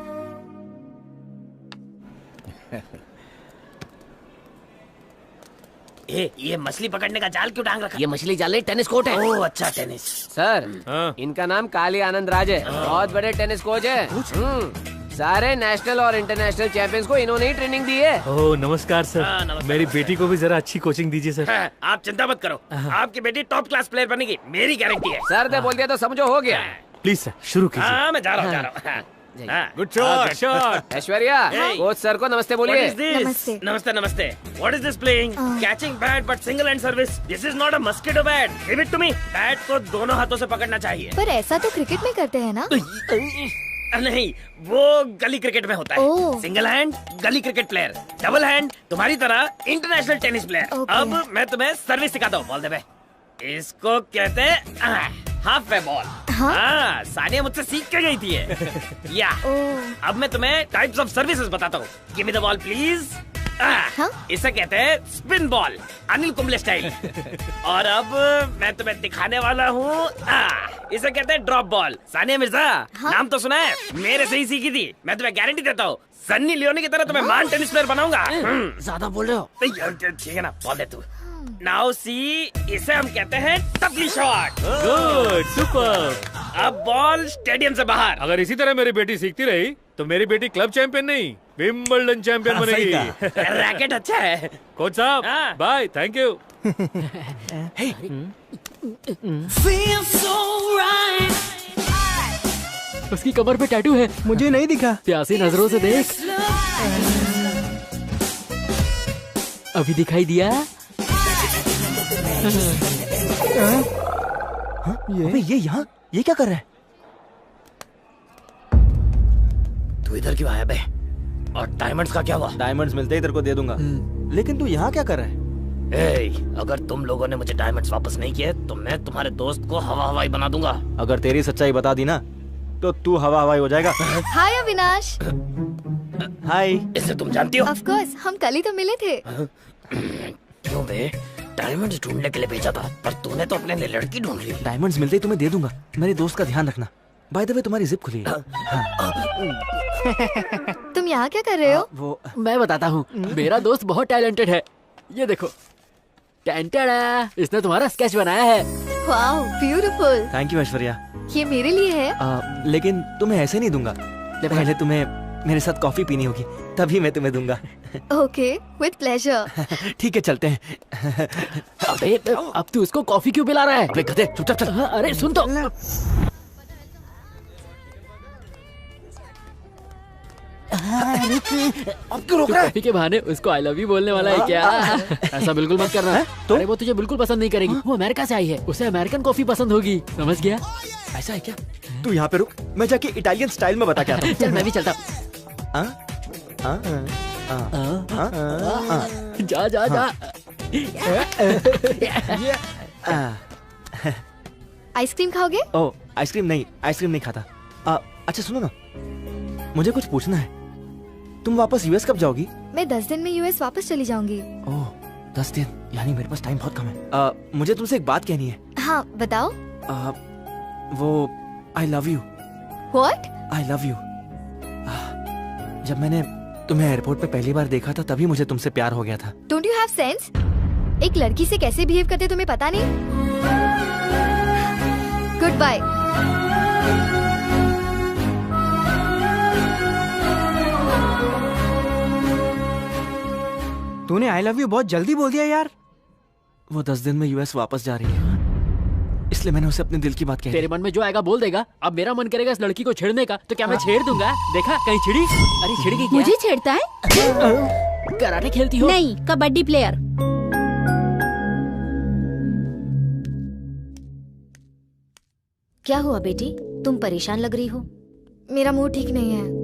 ये मछली पकड़ने का जाल क्यों टांग रखा? ये मछली जाल नहीं, टेनिस कोर्ट है। ओह अच्छा, टेनिस। सर इनका नाम काली आनंद राज है, बहुत बड़े टेनिस कोच है। सारे नेशनल और इंटरनेशनल चैंपियंस को इन्होंने ही ट्रेनिंग दी है। ओह नमस्कार सर। नमस्कार, मेरी बेटी को भी जरा अच्छी कोचिंग दीजिए सर। आप चिंता मत करो, आपकी बेटी टॉप क्लास प्लेयर बनेगी, मेरी गारंटी है। सर ने बोल दिया तो समझो हो गया। प्लीज सर शुरू कीजिए। हाँ मैं जा रहा हूँ। Good shot. Aishwarya coach sir को नमस्ते बोलिए। नमस्ते। नमस्ते नमस्ते। What is this playing? Catching bat but single hand service. This is not a mosquito bat. Give it to me. Bat को दोनों हाथों से पकड़ना चाहिए। पर ऐसा तो क्रिकेट में करते हैं ना? नहीं, वो गली क्रिकेट में होता है। सिंगल हैंड गली क्रिकेट प्लेयर, डबल हैंड तुम्हारी तरह इंटरनेशनल टेनिस प्लेयर। अब मैं तुम्हें सर्विस सिखाता हूँ। बॉल दे बे। इसको कहते हैं हाफ वे बॉल। हाँ सानिया मुझसे सीख के गई थी या अब मैं तुम्हें टाइप्स ऑफ सर्विसेज बताता हूँ। Give me the ball please. इसे कहते हैं spin ball, Anil Kumble style. और अब मैं तुम्हें दिखाने वाला हूँ, इसे कहते हैं ड्रॉप बॉल। सानिया मिर्जा नाम तो सुना है, मेरे से ही सीखी थी। मैं तुम्हें गारंटी देता हूँ सन्नी लियोनी की तरह तुम्हें महान टेनिस प्लेयर बनाऊंगा। ज्यादा बोल रहे हो। ठीक है ना, बॉल दे तू। नाउ सी, इसे हम कहते हैं टफली शॉट। Good super. अब बॉल स्टेडियम से बाहर। अगर इसी तरह मेरी बेटी सीखती रही तो मेरी बेटी क्लब चैंपियन नहीं विंबलडन चैंपियन बनेगी। रैकेट अच्छा है। कोच साहब बाय, थैंक यू। उसकी कमर पे टैटू है। मुझे नहीं दिखा। प्यासी नजरों से देख। अभी दिखाई दिया? ये यहाँ ये क्या कर रहा है? तू इधर क्यों आया बे? और डायमंड्स का क्या हुआ? डायमंड्स मिलते ही तेरे को दे दूंगा। लेकिन तू यहाँ क्या कर रहा है? अगर तुम लोगों ने मुझे डायमंड्स वापस नहीं किए तो मैं तुम्हारे दोस्त को हवा हवाई बना दूंगा। अगर तेरी सच्चाई बता दी ना तो तू हवा हवाई हो जाएगा। हाय अविनाश। हाय। इसे तुम जानती हो? ऑफ कोर्स, हम कल ही तो मिले थे। क्यों बे? डायमंड्स ढूंढने के लिए भेजा था, पर तूने तो अपने लिए लड़की ढूंढ ली। डायमंड्स मिलते ही तुम्हें दे दूंगा। मेरे दोस्त का ध्यान रखना। बाय द वे तुम्हारी जिप खुली है। तुम यहाँ क्या कर रहे हो? वो मैं बताता हूँ। मेरा दोस्त बहुत टैलेंटेड है। ये देखो, टैंटड़ा, इसने तुम्हारा स्केच बनाया है। Wow, beautiful. Thank you Aishwarya. ये मेरे लिए है। लेकिन तुम्हें ऐसे नहीं दूंगा। पहले तुम्हें मेरे साथ कॉफी पीनी होगी, तभी मैं तुम्हें दूंगा। Okay, with pleasure. ठीक है, चलते हैं। अबे, अब तू उसको कॉफी क्यों पिला रहा है? अबे गधे, चुपचाप चल। अरे सुन तो। अब क्यों रोक रहा है? कॉफी के बहाने उसको आई लव यू बोलने वाला है क्या? ऐसा बिल्कुल मत करना है। तो अरे वो तुझे बिल्कुल पसंद नहीं करेगी। वो अमेरिका से आई है, उसे अमेरिकन कॉफी पसंद होगी। समझ गया? ऐसा है क्या? तू यहाँ पे रुक, मैं जाके इटालियन स्टाइल में बता के आता हूँ। चल मैं भी चलता। जा जा जा। आइसक्रीम खाओगे? ओह, आइसक्रीम नहीं, आइसक्रीम नहीं खाता। अच्छा सुनो ना, मुझे कुछ पूछना है। तुम वापस यूएस कब जाओगी? मैं 10 दिन में यूएस वापस चली जाऊंगी। ओह, 10 दिन, यानी मेरे पास टाइम बहुत कम है। मुझे तुमसे एक बात कहनी है। हाँ बताओ। वो आई love you. What? I love you. जब मैंने तुम्हें एयरपोर्ट पे पहली बार देखा था तभी मुझे तुमसे प्यार हो गया था। Don't you have sense? एक लड़की से कैसे बिहेव करते तुम्हें पता नहीं? Good bye. तूने आई लव यू बहुत जल्दी बोल दिया यार। वो 10 दिन में यूएस वापस जा रही है, इसलिए मैंने उसे अपने दिल की बात कही। तेरे मन में जो आएगा बोल देगा। अब मेरा मन करेगा इस लड़की को छेड़ने का, तो क्या मैं छेड़ दूंगा? देखा कहीं छिड़ी? अरे छिड़ गई क्या? मुझे छेड़ता है? कराटे खेलती हो? नहीं, कबड्डी प्लेयर। क्या हुआ बेटी, तुम परेशान लग रही हो? मेरा मूड ठीक नहीं है।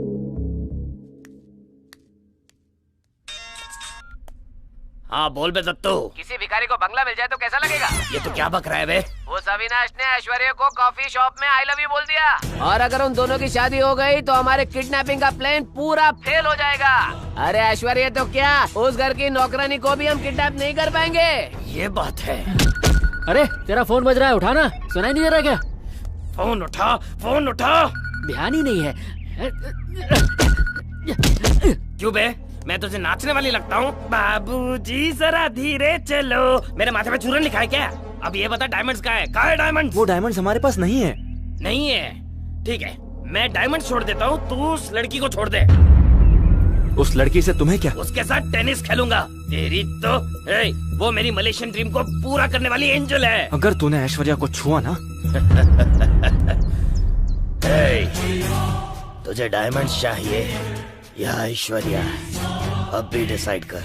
हाँ बोल बे दत्तू। किसी भिखारी को बंगला मिल जाए तो कैसा लगेगा? ये तो क्या बक रहा है बे? उस अविनाश ने ऐश्वर्या को कॉफी शॉप में आई लव यू बोल दिया। और अगर उन दोनों की शादी हो गई तो हमारे किडनैपिंग का प्लान पूरा फेल हो जाएगा। अरे ऐश्वर्या तो क्या, उस घर की नौकरानी को भी हम किडनैप नहीं कर पाएंगे। ये बात है। अरे तेरा फोन बज रहा है, उठाना। सुनाई नहीं दे रहा क्या? फोन उठा, फोन उठा। ध्यान ही नहीं है। क्यों बे, मैं तुझे नाचने वाली लगता हूँ? बाबूजी जरा धीरे चलो। मेरे माथे पे चूरन लिखा है क्या? अब ये बता डायमंड्स कहाँ है? कहाँ है डायमंड्स? वो डायमंड्स हमारे पास नहीं है। नहीं है? ठीक है, मैं डायमंड्स छोड़ देता हूँ, तू उस लड़की को छोड़ दे। उस लड़की से तुम्हें क्या? उसके साथ टेनिस खेलूंगा। तेरी तो वो मेरी मलेशियन ड्रीम को पूरा करने वाली एंजल है। अगर तूने ऐश्वर्या को छुआ ना तुझे डायमंड्स चाहिए या ऐश्वर्या? अब भी डिसाइड कर।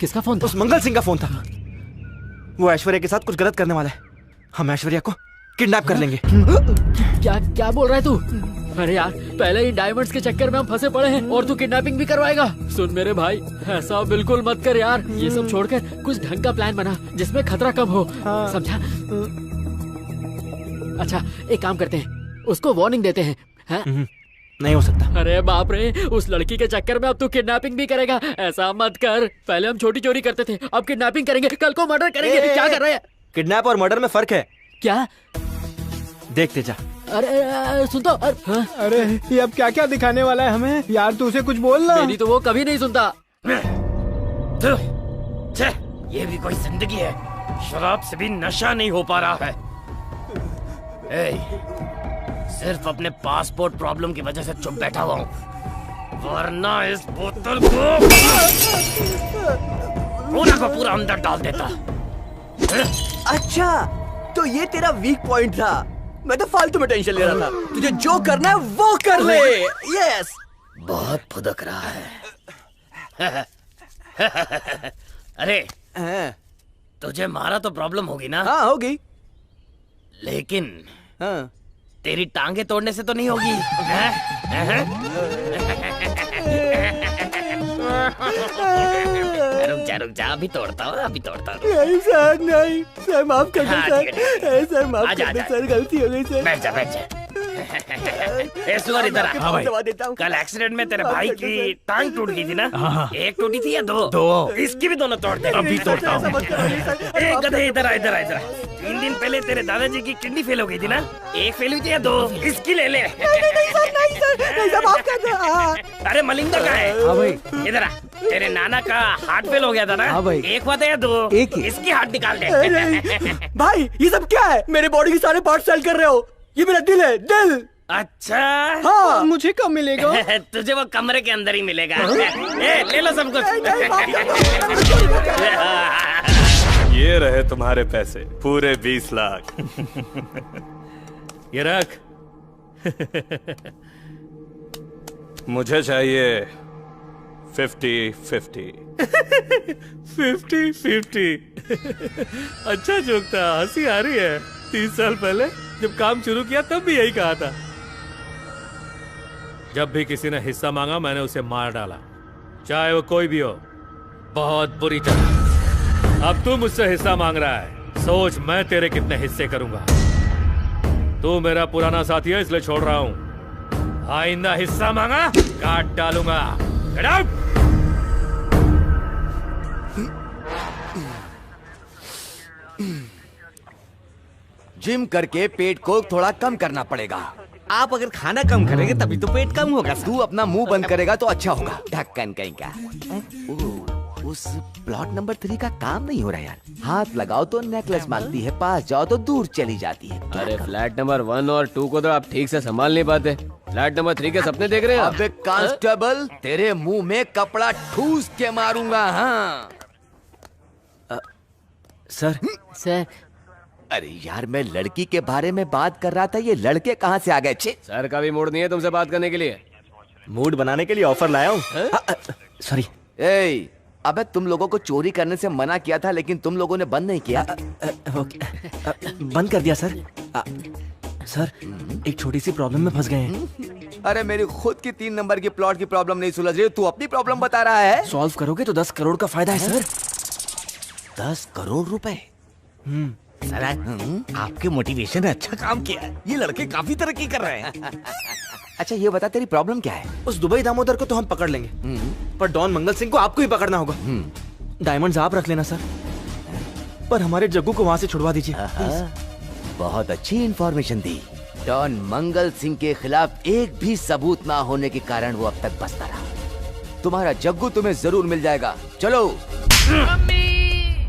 किसका फोन था? उस मंगल सिंह का फोन था। वो ऐश्वर्या के साथ कुछ गलत करने वाला है। हम ऐश्वर्या को किडनैप कर लेंगे। क्या क्या बोल रहा है तू? अरे यार, पहले ही डायमंड्स के चक्कर में हम फंसे पड़े हैं और तू किडनैपिंग भी करवाएगा? सुन मेरे भाई, ऐसा बिल्कुल मत कर यार। ये सब छोड़कर कुछ ढंग का प्लान बना जिसमें खतरा कम हो। समझा? अच्छा एक काम करते हैं, उसको वार्निंग देते हैं। नहीं हो सकता। अरे बाप रे, उस लड़की के चक्कर में अब तू किडनैपिंग भी करेगा? ऐसा मत कर। पहले हम छोटी चोरी करते थे, अब किडनैपिंग करेंगे, कल को मर्डर करेंगे। क्या कर रहा है? किडनैप और मर्डर में फर्क है। क्या? देखते जा। अरे सुन तो। अरे ये अब क्या क्या दिखाने वाला है हमें यार? तू उसे कुछ बोल ना। मेरी तो वो कभी नहीं सुनता। ये भी कोई जिंदगी है? शराब से भी नशा नहीं हो पा रहा है। सिर्फ अपने पासपोर्ट प्रॉब्लम की वजह से चुप बैठा हुआ हूँ, वरना इस बोतल को पूरा का पूरा अंदर डाल देता। अच्छा, तो ये तेरा वीक पॉइंट था। मैं तो फालतू में टेंशन ले रहा था। तुझे जो करना है वो कर ले। यस। बहुत फुदक रहा है। अरे तुझे मारा तो प्रॉब्लम होगी ना? हाँ होगी। लेकिन तेरी टांगे तोड़ने से तो नहीं होगी। रुक जा, अभी तोड़ता हूँ, अभी तोड़ता हूँ। नहीं सर, नहीं सर, माफ कर दो हाँ, सर। ठीक है। सर माफ आजा, कर दो आजा। सर, गलती हो गई सर। बैठ जा, बैठ जा। ए सुअर, इधर आ। हाँ भाई। दवा देता हूँ। कल एक्सीडेंट में तेरे माफ भाई कर दो की सर। टांग टूट गई थी ना? हाँ। एक टूटी थी या दो? दो। इसकी भी दोनों तोड़ दे। अभी तोड़ता हूँ। ए गधे, इधर आ, इधर आ, इधर आ। 3 दिन पहले तेरे दादाजी की किडनी फेल हो गई थी ना? एक फेल हुई थी या 2? इसकी ले ले। नहीं सर, माफ कर दो। अरे मलिंगा कहाँ है? हाँ भाई। इधर आ। तेरे नाना का हार्ट फेल हो गया था ना? हाँ भाई। एक हुआ था या 2? एक ही। इसकी हार्ट निकाल दे। नहीं। भाई ये सब क्या है? मेरे बॉडी के सारे पार्ट सेल कर रहे हो। ये मेरा दिल है, दिल। अच्छा, हाँ। मुझे कब मिलेगा? तुझे वो कमरे के अंदर ही मिलेगा। ए, ले लो सब कुछ। ये रहे तुम्हारे पैसे, पूरे 20 लाख। ये रख। मुझे चाहिए 50-50। 50-50। अच्छा जोक था, हंसी आ रही है। 30 साल पहले जब काम शुरू किया तब भी यही कहा था। जब भी किसी ने हिस्सा मांगा मैंने उसे मार डाला, चाहे वो कोई भी हो, बहुत बुरी तरह। अब तू मुझसे हिस्सा मांग रहा है, सोच मैं तेरे कितने हिस्से करूंगा। तू मेरा पुराना साथी है इसलिए छोड़ रहा हूं। आइंदा हिस्सा मांगा काट डालूंगा। Get out! जिम करके पेट को थोड़ा कम करना पड़ेगा। आप अगर खाना कम करेंगे तभी तो पेट कम होगा। तू अपना मुंह बंद करेगा तो अच्छा होगा। ढक्कन कहीं का। उस प्लॉट नंबर 3 का काम नहीं हो रहा यार। हाथ लगाओ तो नेकलेस मांगती है, पास जाओ तो दूर चली जाती है। अरे फ्लैट नंबर 1 और 2 को तो आप ठीक से संभाल नहीं पाते। फ्लैट नंबर 3 के सपने देख रहे हैं आप? अबे कांस्टेबल, तेरे मुंह में कपड़ा ठूस के मारूंगा। हाँ सर। अरे यार, मैं लड़की के बारे में बात कर रहा था, ये लड़के कहाँ से आ गए? छे। सर का भी मूड नहीं है तुमसे बात करने के लिए। मूड बनाने के लिए ऑफर लाया हूँ। सॉरी। ए, अबे तुम लोगों को चोरी करने से मना किया था लेकिन तुम लोगों ने बंद नहीं किया। बंद कर दिया सर। सर एक छोटी सी प्रॉब्लम में फंस गए हैं। अरे मेरी खुद की 3 नंबर की प्लॉट की प्रॉब्लम नहीं सुलझ रही, तू अपनी प्रॉब्लम बता रहा है। सॉल्व करोगे तो 10 करोड़ का फायदा है सर। 10 करोड़ रुपए? सर आपके मोटिवेशन ने अच्छा काम किया है। ये लड़के काफी तरक्की कर रहे हैं। अच्छा ये बता, तेरी प्रॉब्लम क्या है? उस दुबई दामोदर को तो हम पकड़ लेंगे, पर डॉन मंगल सिंह को आपको ही पकड़ना होगा। डायमंड्स आप रख लेना सर, पर हमारे जग्गू को वहाँ से छुड़वा दीजिए। बहुत अच्छी इंफॉर्मेशन दी। डॉन मंगल सिंह के खिलाफ एक भी सबूत ना होने के कारण वो अब तक बचता रहा। तुम्हारा जग्गू तुम्हें जरूर मिल जाएगा। चलो।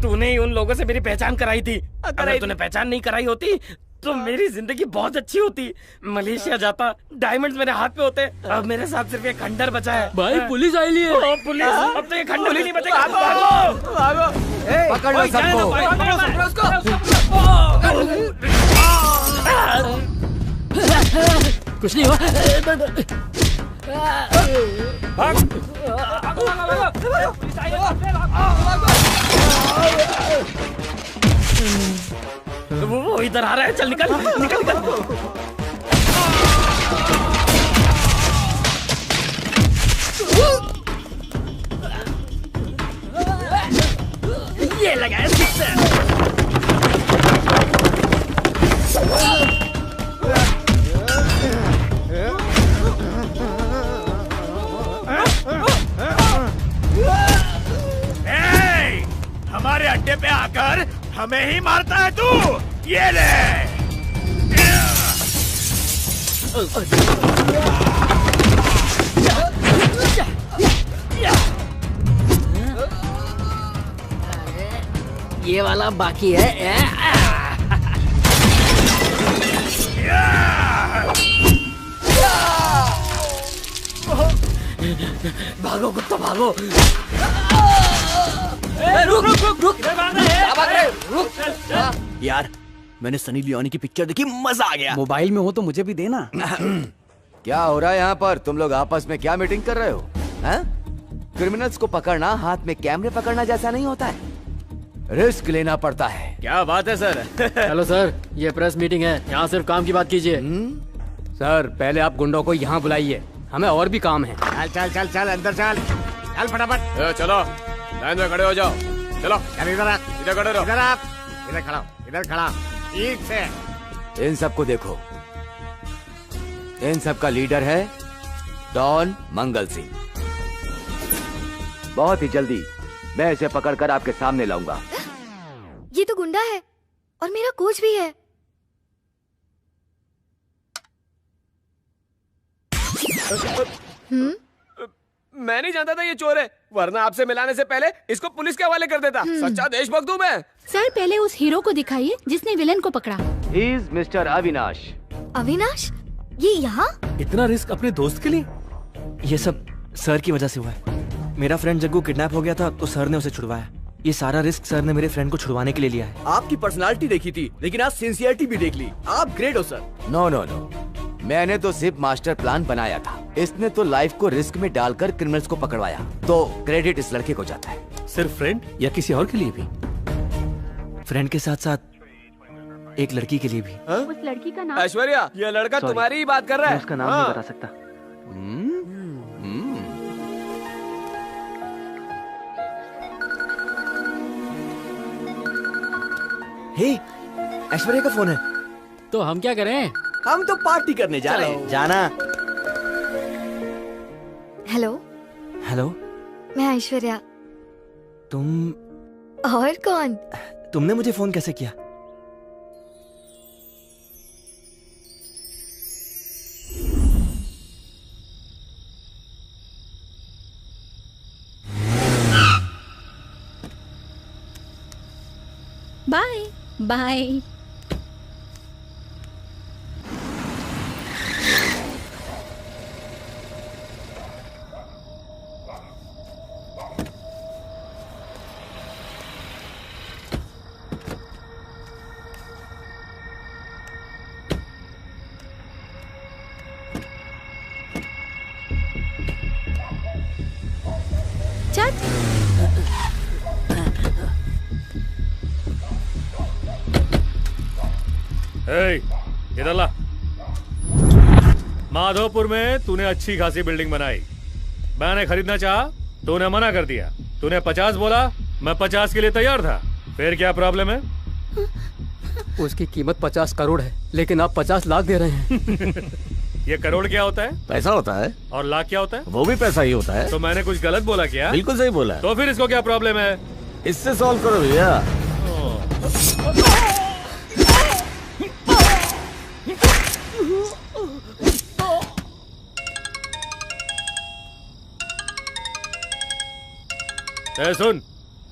तूने ही उन लोगों से मेरी पहचान कराई थी। अगर तूने पहचान नहीं कराई होती तो मेरी जिंदगी बहुत अच्छी होती। मलेशिया जाता, डायमंड्स मेरे हाथ पे होते। अब मेरे साथ सिर्फ एक खंडर बचा है। भाई पुलिस आई लिए। पुलिस, अब तो ये खंडर भी नहीं बचेगा। भागो, भागो। पकड़ लो सबको। कुछ नहीं हुआ। वो इधर आ रहा है, चल निकल निकल निकल। ये लगा है सिक्सर। हमारे अड्डे पे आकर हमें ही मारता है तू। ये ले। ये वाला बाकी है। भागो कुत्ता भागो। रुक रुक रुक रुक। यार मैंने सनी लियोनी की पिक्चर देखी, मजा आ गया। मोबाइल में हो तो मुझे भी देना। क्या हो रहा है यहाँ पर? तुम लोग आपस में क्या मीटिंग कर रहे हो? क्रिमिनल्स को पकड़ना हाथ में कैमरे पकड़ना जैसा नहीं होता है, रिस्क लेना पड़ता है। क्या बात है सर? हेलो सर, ये प्रेस मीटिंग है, यहाँ सिर्फ काम की बात कीजिए। सर पहले आप गुंडों को यहाँ बुलाइए, हमें और भी काम है। चल चल चल चल अंदर चल, चल फटाफट। चलो लाइन में खड़े हो जाओ। चलो इधर खड़े रहो। इधर खड़ा ठीक से। इन सबको देखो, इन सबका लीडर है डॉन मंगल सिंह। बहुत ही जल्दी मैं इसे पकड़कर आपके सामने लाऊंगा। ये तो गुंडा है और मेरा कोच भी है। मैं नहीं जानता था ये चोर है, वरना आपसे मिलाने से पहले इसको पुलिस के हवाले कर देता। सच्चा देशभक्त हूँ मैं। सर पहले उस हीरो को दिखाइए जिसने विलेन को पकड़ा। He is mister Avinash. Avinash, ये यहाँ? इतना रिस्क अपने दोस्त के लिए? ये सब सर की वजह से हुआ है। मेरा फ्रेंड जग्गू किडनैप हो गया था तो सर ने उसे छुड़वाया। ये सारा रिस्क सर ने मेरे फ्रेंड को छुड़वाने के लिए लिया है। आपकी पर्सनालिटी देखी थी, लेकिन आज सिंसियरिटी भी देख ली। आप ग्रेट हो सर। नो नो नो, मैंने तो सिर्फ मास्टर प्लान बनाया था। इसने तो लाइफ को रिस्क में डालकर क्रिमिनल्स को पकड़वाया, तो क्रेडिट इस लड़के को जाता है। सिर्फ फ्रेंड या किसी और के लिए भी? फ्रेंड के साथ साथ एक लड़की के लिए भी। उस लड़की का नाम ऐश्वर्या, ये लड़का तुम्हारी ही बात कर रहा है। उसका नाम नहीं बता सकता। हे, ऐश्वर्या का फोन है। तो हम क्या करें? हम तो पार्टी करने जा रहे हैं। जाना। हेलो। हेलो, मैं ऐश्वर्या। तुम? और कौन? तुमने मुझे फोन कैसे किया? Bye bye. इधर ला। माधोपुर में तूने अच्छी खासी बिल्डिंग बनाई, मैंने खरीदना चाहा, तूने मना कर दिया। तूने 50 बोला, मैं 50 के लिए तैयार था। फिर क्या प्रॉब्लम है? उसकी कीमत 50 करोड़ है, लेकिन आप 50 लाख दे रहे हैं। ये करोड़ क्या होता है? पैसा होता है। और लाख क्या होता है? वो भी पैसा ही होता है। तो मैंने कुछ गलत बोला क्या? बिल्कुल सही बोला है। तो फिर इसको क्या प्रॉब्लम है? इससे सॉल्व करो भैया। सुन,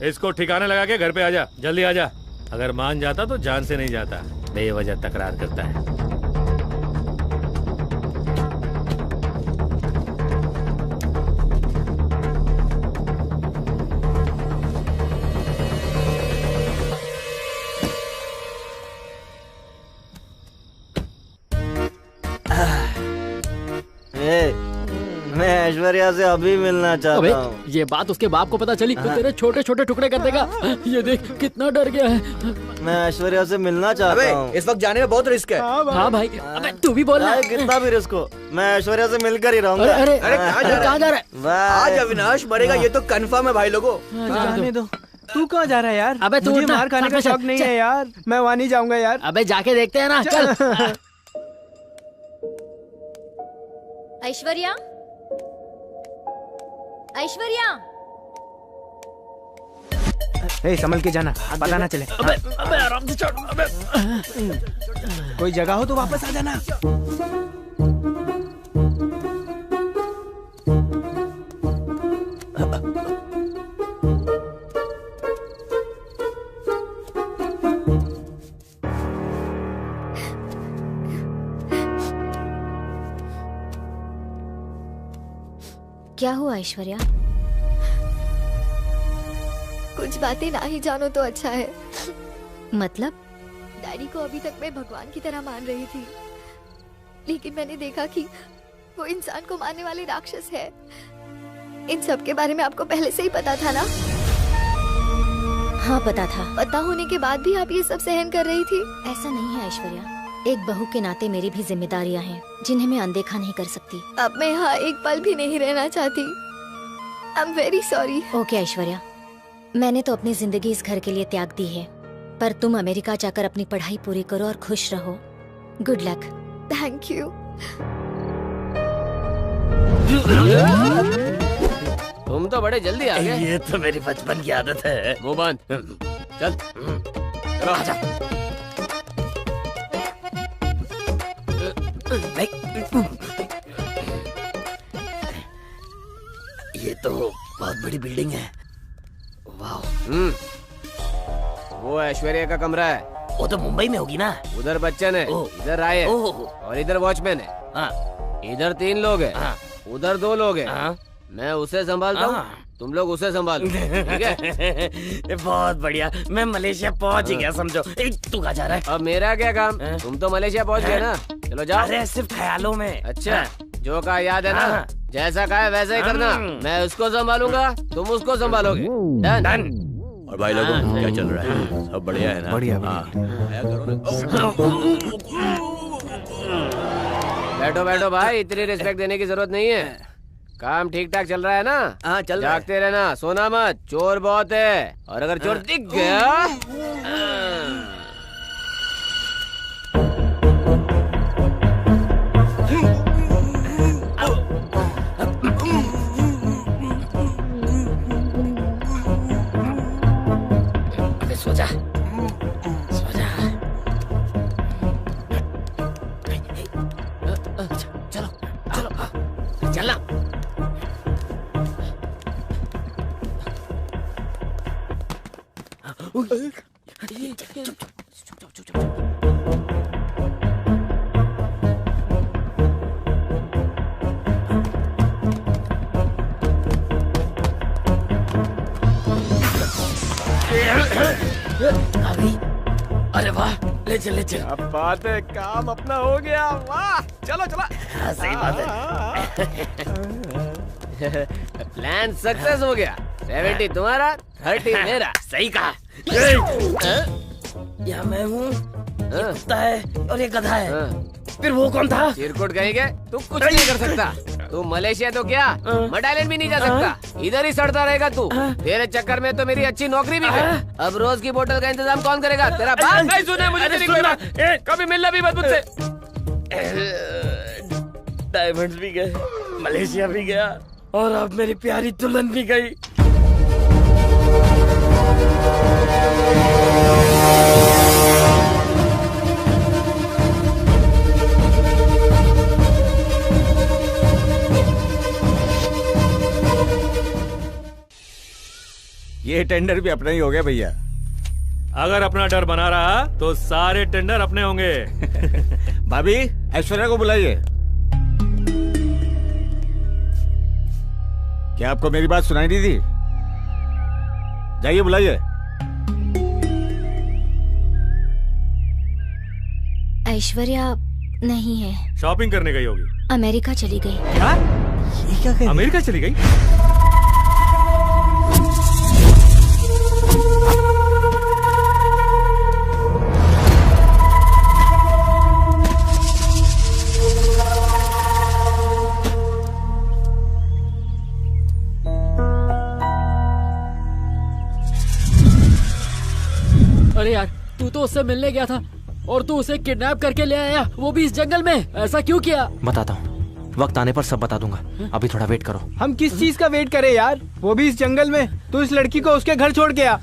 इसको ठिकाने लगा के घर पे आजा, जल्दी आजा। अगर मान जाता तो जान से नहीं जाता, बेवजह तकरार करता है। मैं ऐश्वर्या से अभी मिलना चाहता हूँ। ये बात उसके बाप को पता चली तो तेरे छोटे छोटे टुकड़े कर देगा। ये देख कितना डर गया है। मैं ऐश्वर्या से मिलना चाहता हूँ। इस वक्त जाने में बहुत रिस्क है। हाँ भाई, अबे तू भी बोल रहा है। कितना भी रिस्क हो, मैं ऐश्वर्या से मिलकर ही रहूंगा। अरे कहाँ जा रहा है? आज अविनाश मरेगा, ये तो कंफर्म है भाई लोगों। जाने दो। तू कहाँ जा रहा है यार? अबे तू मुझे मार खाने का शौक नहीं है यार, मैं वहाँ नहीं जाऊंगा यार। अबे जाके देखते हैं ना, चल। ऐश्वर्या, ऐश्वर्या, संभल के जाना, पता ना चले। अबे आराम से चढ़। अबे कोई जगह हो तो वापस आ जाना। क्या हुआ ऐश्वर्या? कुछ बातें ना ही जानो तो अच्छा है। मतलब? डैडी को अभी तक मैं भगवान की तरह मान रही थी, लेकिन मैंने देखा कि वो इंसान को मारने वाले राक्षस है। इन सब के बारे में आपको पहले से ही पता था ना? हाँ पता था। पता होने के बाद भी आप ये सब सहन कर रही थी? ऐसा नहीं है ऐश्वर्या, एक बहू के नाते मेरी भी जिम्मेदारियां हैं जिन्हें मैं अनदेखा नहीं कर सकती। अब मैं यहाँ एक पल भी नहीं रहना चाहती। I am very sorry. Okay Aishwarya, मैंने तो अपनी जिंदगी इस घर के लिए त्याग दी है, पर तुम अमेरिका जाकर अपनी पढ़ाई पूरी करो और खुश रहो। Good luck. Thank you. तुम तो बड़े जल्दी आ गए। ये तो मेरी बचपन की आदत है। मुंह बंद। चल चलो आजा। ये तो बहुत बड़ी बिल्डिंग है। वाह। वो ऐश्वर्या का कमरा है। वो तो मुंबई में होगी ना। उधर बच्चन है, इधर राय है और इधर वॉचमैन है। इधर 3 लोग हैं, उधर 2 लोग हैं। मैं उसे संभालता हूँ, तुम लोग उसे संभालो। ठीक है? बहुत बढ़िया। मैं मलेशिया पहुँच गया समझो। तू कहाँ जा रहा है? अब मेरा क्या काम? तुम तो मलेशिया पहुँच गए ना। चलो जाओ। अरे सिर्फ ख्यालों में। अच्छा, जो कहा याद है ना? जैसा कहा है वैसा ही करना। मैं उसको संभालूंगा, तुम उसको संभालोगे। डन। और भाई लोगों क्या चल रहा है? सब बढ़िया है ना? बढ़िया। बैठो बैठो भाई, इतनी रिस्पेक्ट देने की जरूरत नहीं है। काम ठीक ठाक चल रहा है ना? हाँ चल रहा है। जागते रहना, सोना मत, चोर बहुत है। और अगर चोर दिख गया सो जा, सो जा। चलो चलो चलना। अरे वाह, ले चल ले चल। अब बात है, काम अपना हो गया। वाह, चलो चलो। हाँ, सही बात है। प्लान सक्सेस हो गया। 70 तुम्हारा, 30 मेरा। सही कहा। या मैं हूँ, ये कुत्ता है और ये गधा है। फिर वो कौन था? चिरकुट कहेंगे, तू कुछ नहीं कर सकता। तू मलेशिया तो क्या, मडालैंड भी नहीं जा सकता। इधर ही सड़ता रहेगा तू। तेरे चक्कर में तो मेरी अच्छी नौकरी भी गई। अब रोज की बोतल का इंतजाम कौन करेगा? तेरा बाप। नहीं सुने मुझे तेरी कोई बात। कभी मिलना भी मत मुझसे। डायमंड्स भी गए, मलेशिया भी गया और अब मेरी प्यारी दुल्हन भी गई। ये टेंडर भी अपना ही हो गया भैया। अगर अपना डर बना रहा तो सारे टेंडर अपने होंगे। भाभी, ऐश्वर्या को बुलाइए। क्या आपको मेरी बात सुनाई दी थी? जाइए बुलाइए। ऐश्वर्या नहीं है, शॉपिंग करने गई होगी। अमेरिका चली गई। क्या? ये क्या कह? अमेरिका चली गई? अरे यार, तू तो उससे मिलने गया था और तू उसे किडनैप करके ले आया, वो भी इस जंगल में। ऐसा क्यों किया? बताता हूँ, वक्त आने पर सब बता दूंगा। अभी थोड़ा वेट करो। हम किस चीज का वेट करें यार? वो भी इस जंगल में। तू इस लड़की को उसके घर छोड़ गया।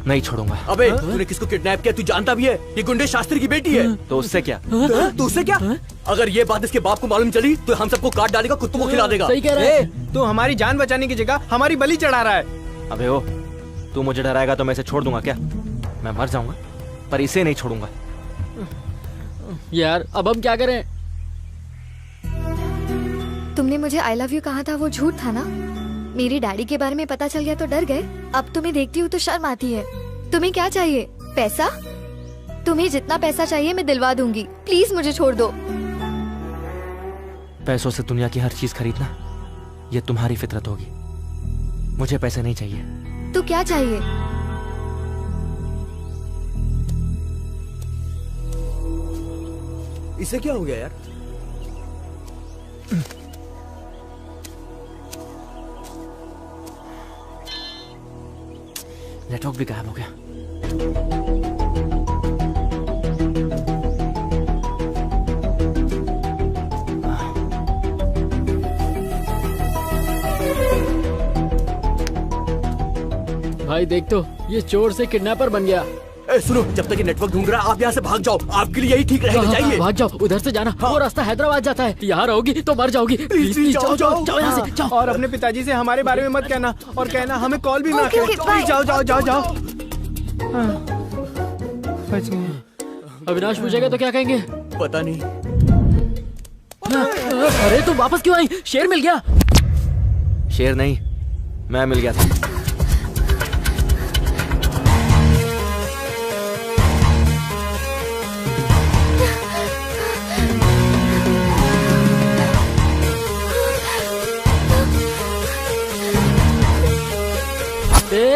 नहीं छोड़ूंगा। अबे तूने किसको किडनैप किया? तू जानता भी है ये गुंडे शास्त्री की बेटी है। तो उससे क्या? तो उससे क्या? अगर ये बात इसके बाप को मालूम चली तो हम सबको काट डालेगा, कुत्तों को खिला देगा। सही कह रहे हैं। तू हमारी जान बचाने की जगह हमारी बलि चढ़ा रहा है। अबे ओ, तू मुझे डराएगा तो मैं इसे छोड़ दूंगा क्या? मैं मर जाऊंगा पर इसे नहीं छोड़ूंगा। यार अब हम क्या करें? तुमने मुझे आई लव यू कहा था, वो झूठ था ना? मेरी डैडी के बारे में पता चल गया तो डर गए। अब तुम्हें देखती हूँ तो शर्म आती है। तुम्हें क्या चाहिए? पैसा? तुम्हें जितना पैसा चाहिए मैं दिलवा दूंगी। प्लीज मुझे छोड़ दो। पैसों से दुनिया की हर चीज खरीदना ये तुम्हारी फितरत होगी। मुझे पैसे नहीं चाहिए। तो क्या चाहिए? इसे क्या हो गया यार? नेटवर्क भी गायब हो गया। भाई देख तो, ये चोर से किडनैपर बन गया। सुनो, जब तक ये नेटवर्क ढूंढ रहा है आप यहाँ से भाग जाओ, आपके लिए यही ठीक रहेगा। जाइए, भाग जाओ, उधर से जाना। वो रास्ता हैदराबाद जाता है, यहाँ रहोगी तो मर जाओगी। प्लीज जाओ जाओ जाओ यहाँ से जाओ। और अपने पिताजी से हमारे बारे में मत कहना, और कहना हमें कॉल भी ना करें। जाओ जाओ जाओ जाओ। अविनाश पूछेगा तो क्या कहेंगे? पता नहीं। अरे तुम वापस क्यों आई? शेर मिल गया? शेर नहीं, मैं मिल गया था।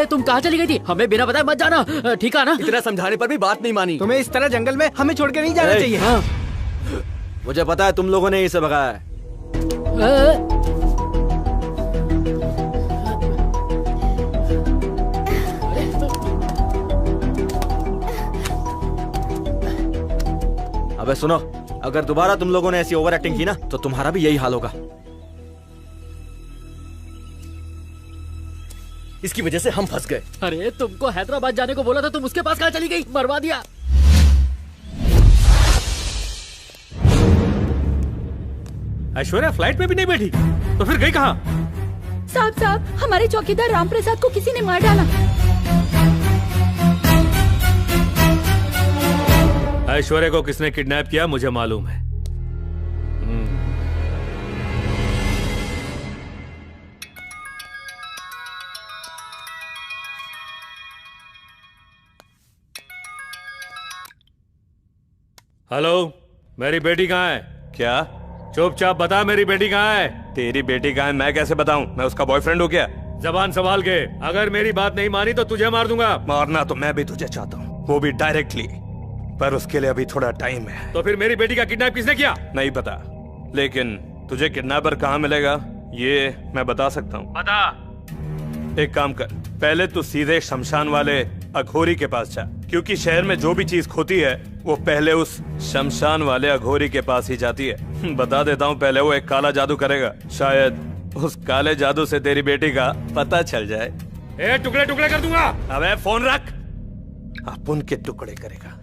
तुम कहाँ चली गई थी? हमें बिना बताए मत जाना, ठीक है ना? इतना समझाने पर भी बात नहीं मानी। तुम्हें इस तरह जंगल में हमें छोड़ के नहीं जाना चाहिए। हाँ। मुझे पता है तुम लोगों ने इसे भगाया है। अबे सुनो, अगर दोबारा तुम लोगों ने ऐसी ओवर एक्टिंग की ना तो तुम्हारा भी यही हाल होगा। इसकी वजह से हम फंस गए। अरे तुमको हैदराबाद जाने को बोला था, तुम उसके पास कहाँ चली गई? मरवा दिया। ऐश्वर्या फ्लाइट में भी नहीं बैठी, तो फिर गई कहाँ? साहब, हमारे चौकीदार राम प्रसाद को किसी ने मार डाला। ऐश्वर्या को किसने किडनैप किया मुझे मालूम है। हेलो, मेरी बेटी कहाँ है? क्या? चुपचाप बता, मेरी बेटी कहाँ है? तेरी बेटी कहाँ है मैं कैसे बताऊं? मैं उसका बॉयफ्रेंड हूँ क्या? जबान संभाल के, अगर मेरी बात नहीं मानी तो तुझे मार दूंगा। मारना तो मैं भी तुझे चाहता हूँ, वो भी डायरेक्टली, पर उसके लिए अभी थोड़ा टाइम है। तो फिर मेरी बेटी का किडनैप किसने किया? नहीं पता, लेकिन तुझे किडनैपर कहाँ मिलेगा ये मैं बता सकता हूँ। बता। एक काम कर, पहले तू सीधे शमशान वाले अघोरी के पास जा, क्योंकि शहर में जो भी चीज खोती है वो पहले उस शमशान वाले अघोरी के पास ही जाती है। बता देता हूँ, पहले वो एक काला जादू करेगा, शायद उस काले जादू से तेरी बेटी का पता चल जाए। ए, टुकड़े टुकड़े कर दूंगा। अबे फोन रख, अपन के टुकड़े करेगा।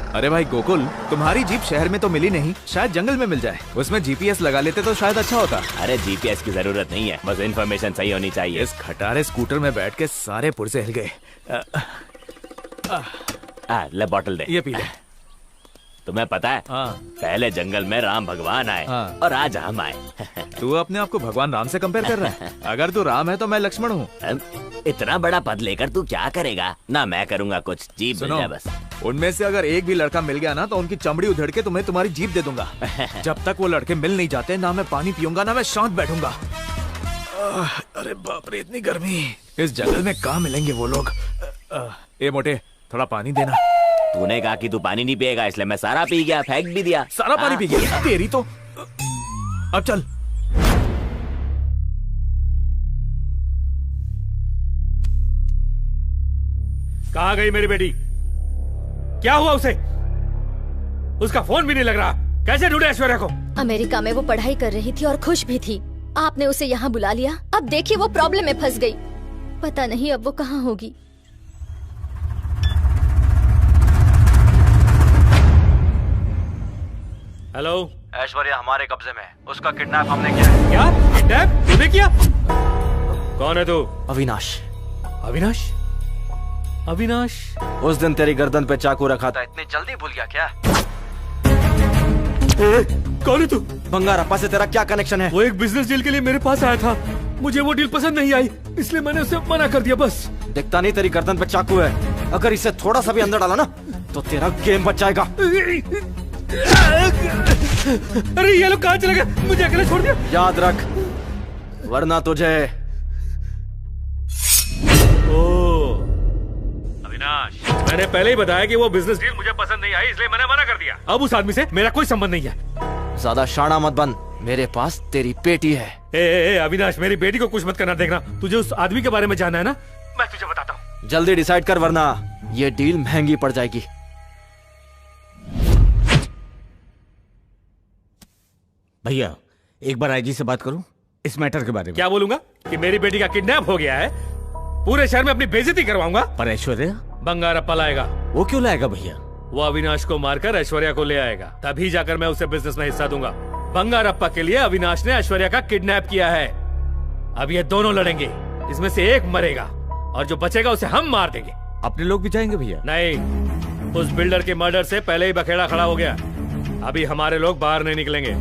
अरे भाई गोकुल, तुम्हारी जीप शहर में तो मिली नहीं, शायद जंगल में मिल जाए। उसमें जीपीएस लगा लेते तो शायद अच्छा होता। अरे जीपीएस की जरूरत नहीं है, बस इन्फॉर्मेशन सही होनी चाहिए। इस खटारे स्कूटर में बैठ के सारे पुर्जे हिल गए। ले बॉटल दे, ये पी ले। तुम्हें पता है पहले जंगल में राम भगवान आए और आज हम आए। तू अपने आप को भगवान राम से कंपेयर कर रहा है? अगर तू राम है तो मैं लक्ष्मण हूँ। इतना बड़ा पद लेकर तू क्या करेगा? ना मैं करूँगा कुछ, जीप मिल जाए बस। उनमें से अगर एक भी लड़का मिल गया ना तो उनकी चमड़ी उधेड़ के तुम्हें तुम्हारी जीप दे दूंगा। जब तक वो लड़के मिल नहीं जाते ना मैं पानी पीऊंगा ना मैं शांत बैठूंगा। अरे बाप रे, इतनी गर्मी, इस जंगल में कहाँ मिलेंगे वो लोग। ए मोटे, थोड़ा पानी देना। तूने कहा कि तू पानी नहीं पिएगा, इसलिए मैं सारा पी गया, फेंक भी दिया। सारा पानी पी गया? तेरी तो। अब चल। कहाँ गई मेरी बेटी? क्या हुआ उसे? उसका फोन भी नहीं लग रहा। कैसे ढूंढे ऐश्वर्या को? अमेरिका में वो पढ़ाई कर रही थी और खुश भी थी। आपने उसे यहाँ बुला लिया, अब देखिए वो प्रॉब्लम में फंस गई। पता नहीं अब वो कहाँ होगी। हेलो, ऐश्वर्या हमारे कब्जे में, उसका किडनैप हमने किया है। क्या? किडनैप तूने किया? कौन है तू? अविनाश। अविनाश? अविनाश? उस दिन तेरी गर्दन पे चाकू रखा था, इतनी जल्दी भूल गया क्या? कौन है तू? बंगारप्पा से तेरा क्या कनेक्शन है? वो एक बिजनेस डील के लिए मेरे पास आया था, मुझे वो डील पसंद नहीं आई, इसलिए मैंने उसे मना कर दिया बस। दिखता नहीं तेरी गर्दन पे चाकू है, अगर इसे थोड़ा सा भी अंदर डाला ना तो तेरा गेम बच जाएगा। अरे ये लोग कहाँ चले गए? मुझे अकेले छोड़ दिया। याद रख, वरना तुझे। अविनाश, मैंने पहले ही बताया कि वो बिजनेस डील मुझे पसंद नहीं आई, इसलिए मैंने मना कर दिया। अब उस आदमी से मेरा कोई संबंध नहीं है। ज्यादा शाना मत बन, मेरे पास तेरी बेटी है। ए अविनाश, मेरी बेटी को कुछ मत करना। देखना, तुझे उस आदमी के बारे में जानना है ना, मैं तुझे बताता हूँ। जल्दी डिसाइड कर वरना ये डील महंगी पड़ जाएगी। भैया एक बार आईजी से बात करूं इस मैटर के बारे में। क्या बोलूंगा कि मेरी बेटी का किडनैप हो गया है, पूरे शहर में अपनी बेइज्जती करवाऊंगा। पर ऐश्वर्या? बंगारप्पा लाएगा। वो क्यों लाएगा भैया? वो अविनाश को मारकर ऐश्वर्या को ले आएगा, तभी जाकर मैं उसे बिजनेस में हिस्सा दूंगा। बंगारप्पा के लिए अविनाश ने ऐश्वर्या का किडनैप किया है। अब ये दोनों लड़ेंगे, इसमें से एक मरेगा और जो बचेगा उसे हम मार देंगे। अपने लोग भी जाएंगे भैया? नहीं, उस बिल्डर के मर्डर से पहले ही बखेड़ा खड़ा हो गया। अभी हमारे लोग बाहर नहीं निकलेंगे।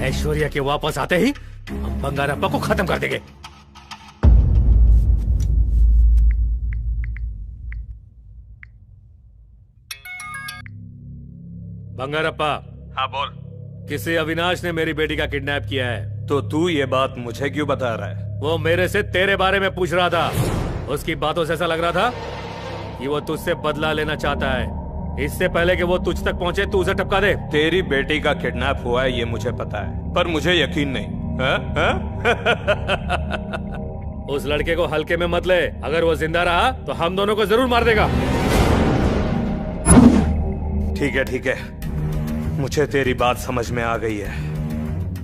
ऐश्वर्या के वापस आते ही हम बंगारप्पा को खत्म कर देंगे। बंगारप्पा। हाँ बोल। किसी अविनाश ने मेरी बेटी का किडनैप किया है। तो तू ये बात मुझे क्यों बता रहा है? वो मेरे से तेरे बारे में पूछ रहा था। उसकी बातों से ऐसा लग रहा था कि वो तुझसे बदला लेना चाहता है। इससे पहले कि वो तुझ तक पहुंचे तू उसे टपका दे। तेरी बेटी का किडनैप हुआ है ये मुझे पता है, पर मुझे यकीन नहीं। उस लड़के को हल्के में मत ले। अगर वो जिंदा रहा तो हम दोनों को जरूर मार देगा। ठीक है, मुझे तेरी बात समझ में आ गई है।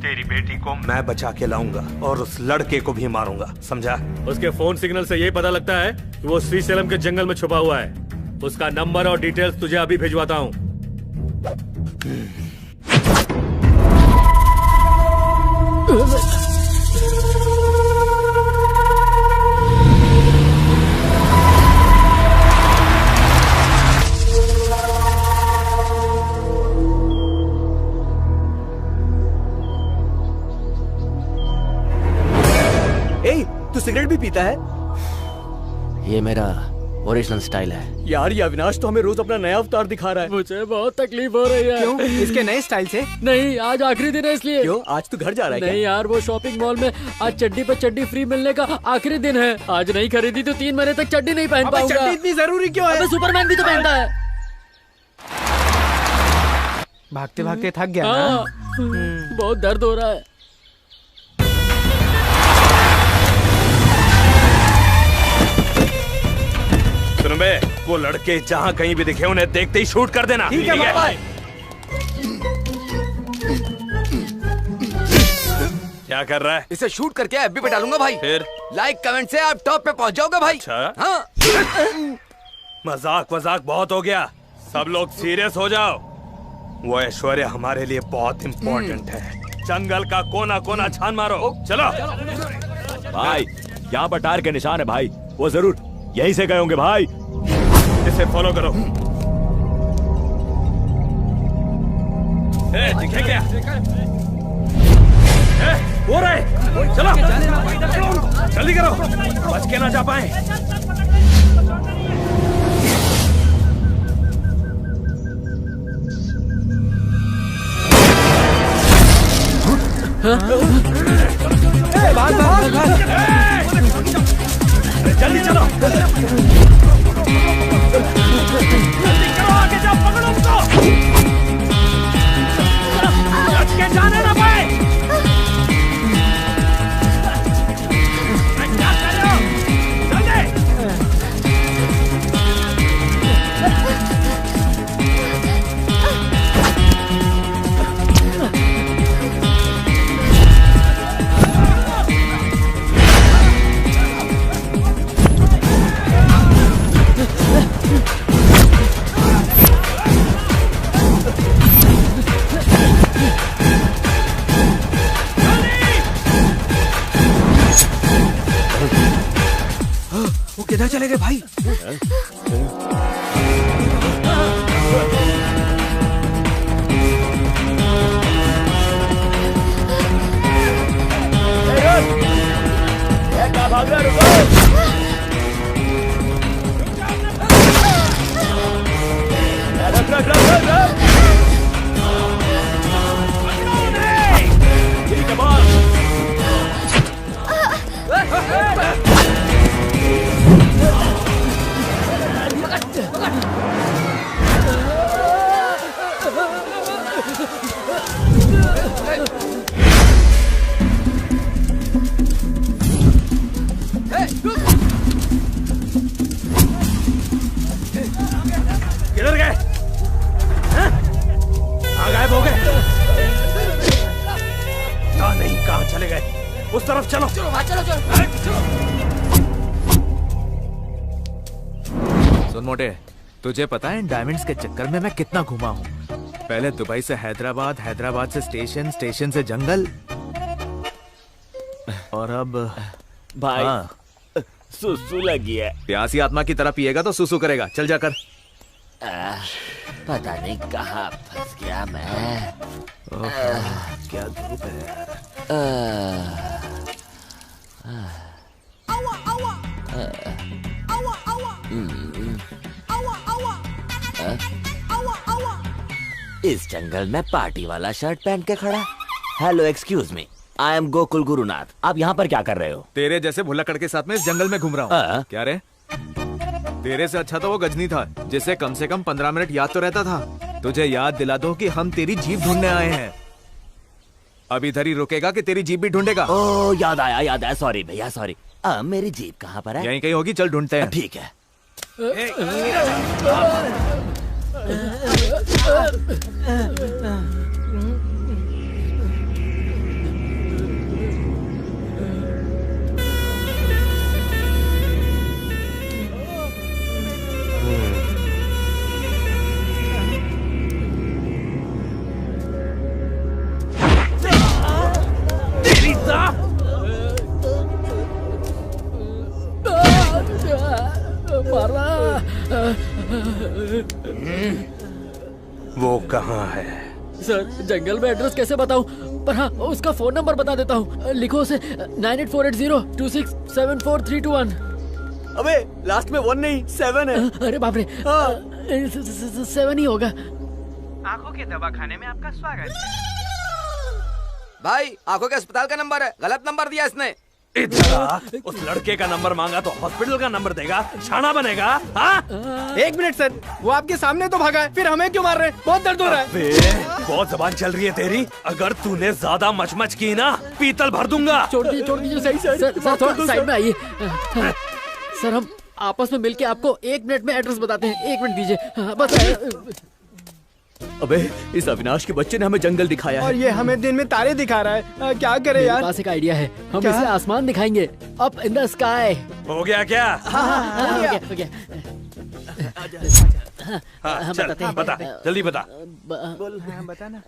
तेरी बेटी को मैं बचा के लाऊंगा और उस लड़के को भी मारूंगा, समझा? उसके फोन सिग्नल से यही पता लगता है कि वो श्रीशैलम के जंगल में छुपा हुआ है। उसका नंबर और डिटेल्स तुझे अभी भिजवाता हूँ। तू सिगरेट भी पीता है? ये मेरा ओरिजिनल स्टाइल है। यार ये अविनाश तो हमें रोज अपना नया अवतार दिखा रहा है। मुझे बहुत तकलीफ हो रही है। क्यों? इसके नए स्टाइल से? नहीं, आज आखिरी दिन है इसलिए। क्यों? आज तू घर जा रहा है? नहीं यार, वो शॉपिंग मॉल में आज चड्डी पे चड्डी फ्री मिलने का आखिरी दिन है। आज नहीं खरीदी तो 3 महीने तक चड्डी नहीं पहन पाऊंगा। चड्डी इतनी जरूरी क्यों है? सुपरमैन भी तो पहनता है। भागते भागते थक गया ना? बहुत दर्द हो रहा है। सुन बे, वो लड़के जहाँ कहीं भी दिखे उन्हें देखते ही शूट कर देना। ठीक है पापा। क्या कर रहा है? इसे शूट करके एफबी पे डालूंगा भाई। फिर लाइक कमेंट से आप टॉप पे पहुंच जाओगे भाई। अच्छा? हाँ। मजाक बहुत हो गया, सब लोग सीरियस हो जाओ। वो ऐश्वर्या हमारे लिए बहुत इम्पोर्टेंट है। जंगल का कोना कोना छान मारो। चलो भाई, यहाँ पर टायर के निशान है भाई, वो जरूर यहीं से गए होंगे भाई। इसे फॉलो करो। दिखे क्या? हो रहा है, चलो जल्दी करो, बच के ना जा पाए। जल्दी चलो, जल्दी करो, आगे जाओ, पकड़ो उसको। बच के जाने ना पाए। क्या कर रहे हो? जल्दी। वो किधर चले गए भाई? भाग रहा, रुको। चले गए। उस तरफ चलो। चलो चलो। सुन मोटे, तुझे पता है इन डायमंड्स के चक्कर में मैं कितना घुमा हूँ। पहले दुबई से हैदराबाद, हैदराबाद से स्टेशन, स्टेशन से जंगल, और अब भाई सुसु लगी है। प्यासी आत्मा की तरह पिएगा तो सुसु करेगा। चल जाकर। पता नहीं कहाँ फंस गया मैं। क्या धूप है यार। इस जंगल में पार्टी वाला शर्ट पहन के खड़ा। Hello excuse me, I am Gokul Gurunath. आप यहाँ पर क्या कर रहे हो? तेरे जैसे भुल्लकड़ के साथ में इस जंगल में घूम रहा हूँ। क्या रे? तेरे से अच्छा तो वो गजनी था जिसे कम से कम 15 मिनट याद तो रहता था। तुझे याद दिला दो कि हम तेरी जीप ढूंढने आए हैं। अब इधर ही रुकेगा कि तेरी जीप भी ढूंढेगा? ओह याद आया। सॉरी भैया सॉरी। मेरी जीप कहाँ पर है? यहीं कहीं होगी, चल ढूंढते हैं। ठीक है। वो कहाँ है? सर जंगल में एड्रेस कैसे बताऊं? पर हाँ उसका फोन नंबर बता देता हूँ। लिखो उसे 984802674321। अबे लास्ट में 1 नहीं 7 है। अरे बाप रे, 7 ही होगा। आंखों के दवाखाने में आपका स्वागत। भाई आंखों के अस्पताल का नंबर है, गलत नंबर दिया इसने। इधर आ। उस लड़के का नंबर मांगा तो हॉस्पिटल का नंबर देगा, छाना बनेगा। हाँ? 1 मिनट सर, वो आपके सामने तो भागा है, फिर हमें क्यों मार रहे हैं? बहुत दर्द हो रहा है। बहुत जबान चल रही है तेरी। अगर तूने ज्यादा मचमच की ना, पीतल भर दूंगा। छोड़ दीजिए सही सर थोड़ा साइड में आइए। सर हम आपस में मिलके आपको 1 मिनट में एड्रेस बताते हैं। 1 मिनट दीजिए बस। अबे इस अविनाश के बच्चे ने हमें जंगल दिखाया है और ये हमें दिन में तारे दिखा रहा है। क्या करे यार? मेरे पास एक आइडिया है, हम इसे आसमान दिखाएंगे। Up in the sky. हो गया क्या? हो गया। हाँ, चल, बता जल्दी बता। बोल बताना।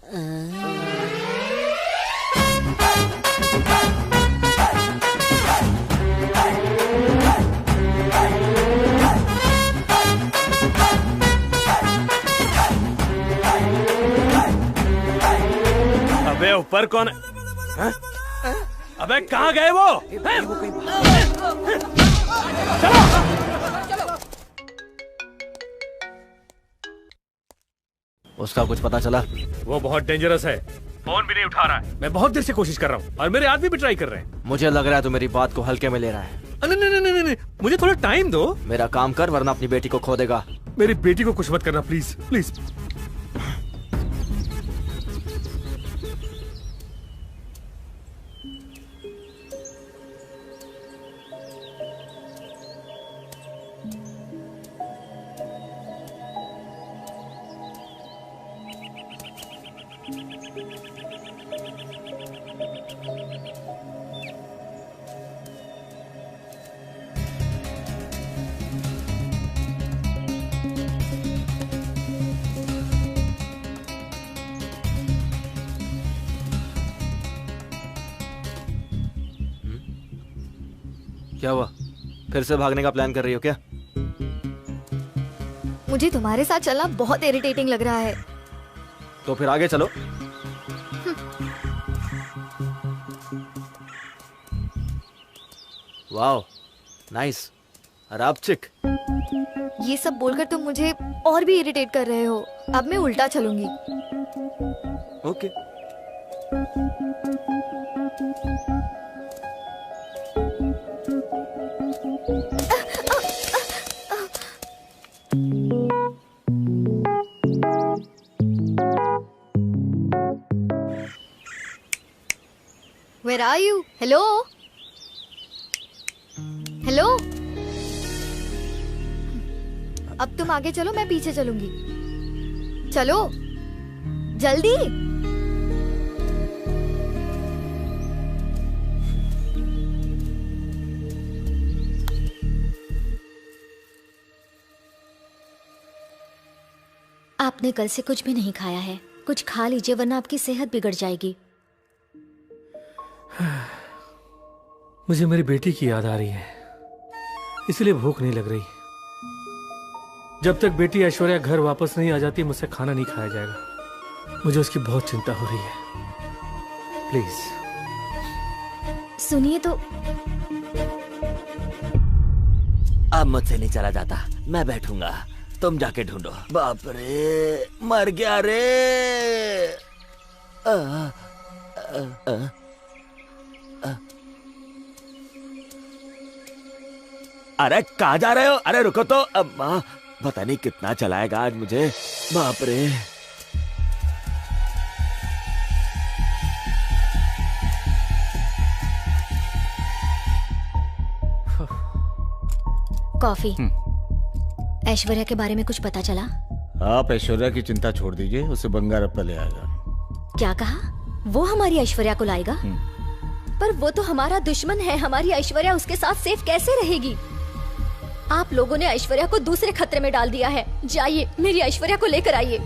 अबे ऊपर कौन है? हाँ? अबे कहाँ गए वो? उसका कुछ पता चला? वो बहुत डेंजरस है, फोन भी नहीं उठा रहा है। मैं बहुत देर से कोशिश कर रहा हूँ और मेरे आदमी भी ट्राई कर रहे हैं। मुझे लग रहा है तो मेरी बात को हल्के में ले रहा है। नहीं, मुझे थोड़ा टाइम दो। मेरा काम कर वरना अपनी बेटी को खो देगा। मेरी बेटी को कुछ मत करना प्लीज प्लीज। क्या हुआ? फिर से भागने का प्लान कर रही हो क्या? मुझे तुम्हारे साथ चलना बहुत इरिटेटिंग लग रहा है। तो फिर आगे चलो। वाओ नाइस अराबचिक। ये सब बोलकर तुम मुझे और भी इरिटेट कर रहे हो। अब मैं उल्टा चलूंगी। Okay. Where are you? Hello? Hello? अब तुम आगे चलो, मैं पीछे चलूंगी। चलो जल्दी। आपने कल से कुछ भी नहीं खाया है, कुछ खा लीजिए वरना आपकी सेहत बिगड़ जाएगी। मुझे मेरी बेटी की याद आ रही है, इसलिए भूख नहीं लग रही। जब तक बेटी ऐश्वर्या घर वापस नहीं आ जाती मुझसे खाना नहीं खाया जाएगा। मुझे उसकी बहुत चिंता हो रही है। प्लीज सुनिए तो। अब मुझसे नहीं चला जाता, मैं बैठूंगा, तुम जाके ढूंढो। बाप रे, मर गया रे। अरे कहाँ जा रहे हो? अरे रुको तो, अम्मा पता नहीं कितना चलाएगा आज मुझे। बाप रे। कॉफी। ऐश्वर्या के बारे में कुछ पता चला? आप ऐश्वर्या की चिंता छोड़ दीजिए, उसे बंगारप्पा ले आएगा। क्या कहा? वो हमारी ऐश्वर्या को लाएगा? पर वो तो हमारा दुश्मन है, हमारी ऐश्वर्या उसके साथ सेफ कैसे रहेगी? आप लोगों ने ऐश्वर्या को दूसरे खतरे में डाल दिया है। जाइए मेरी ऐश्वर्या को लेकर आइए।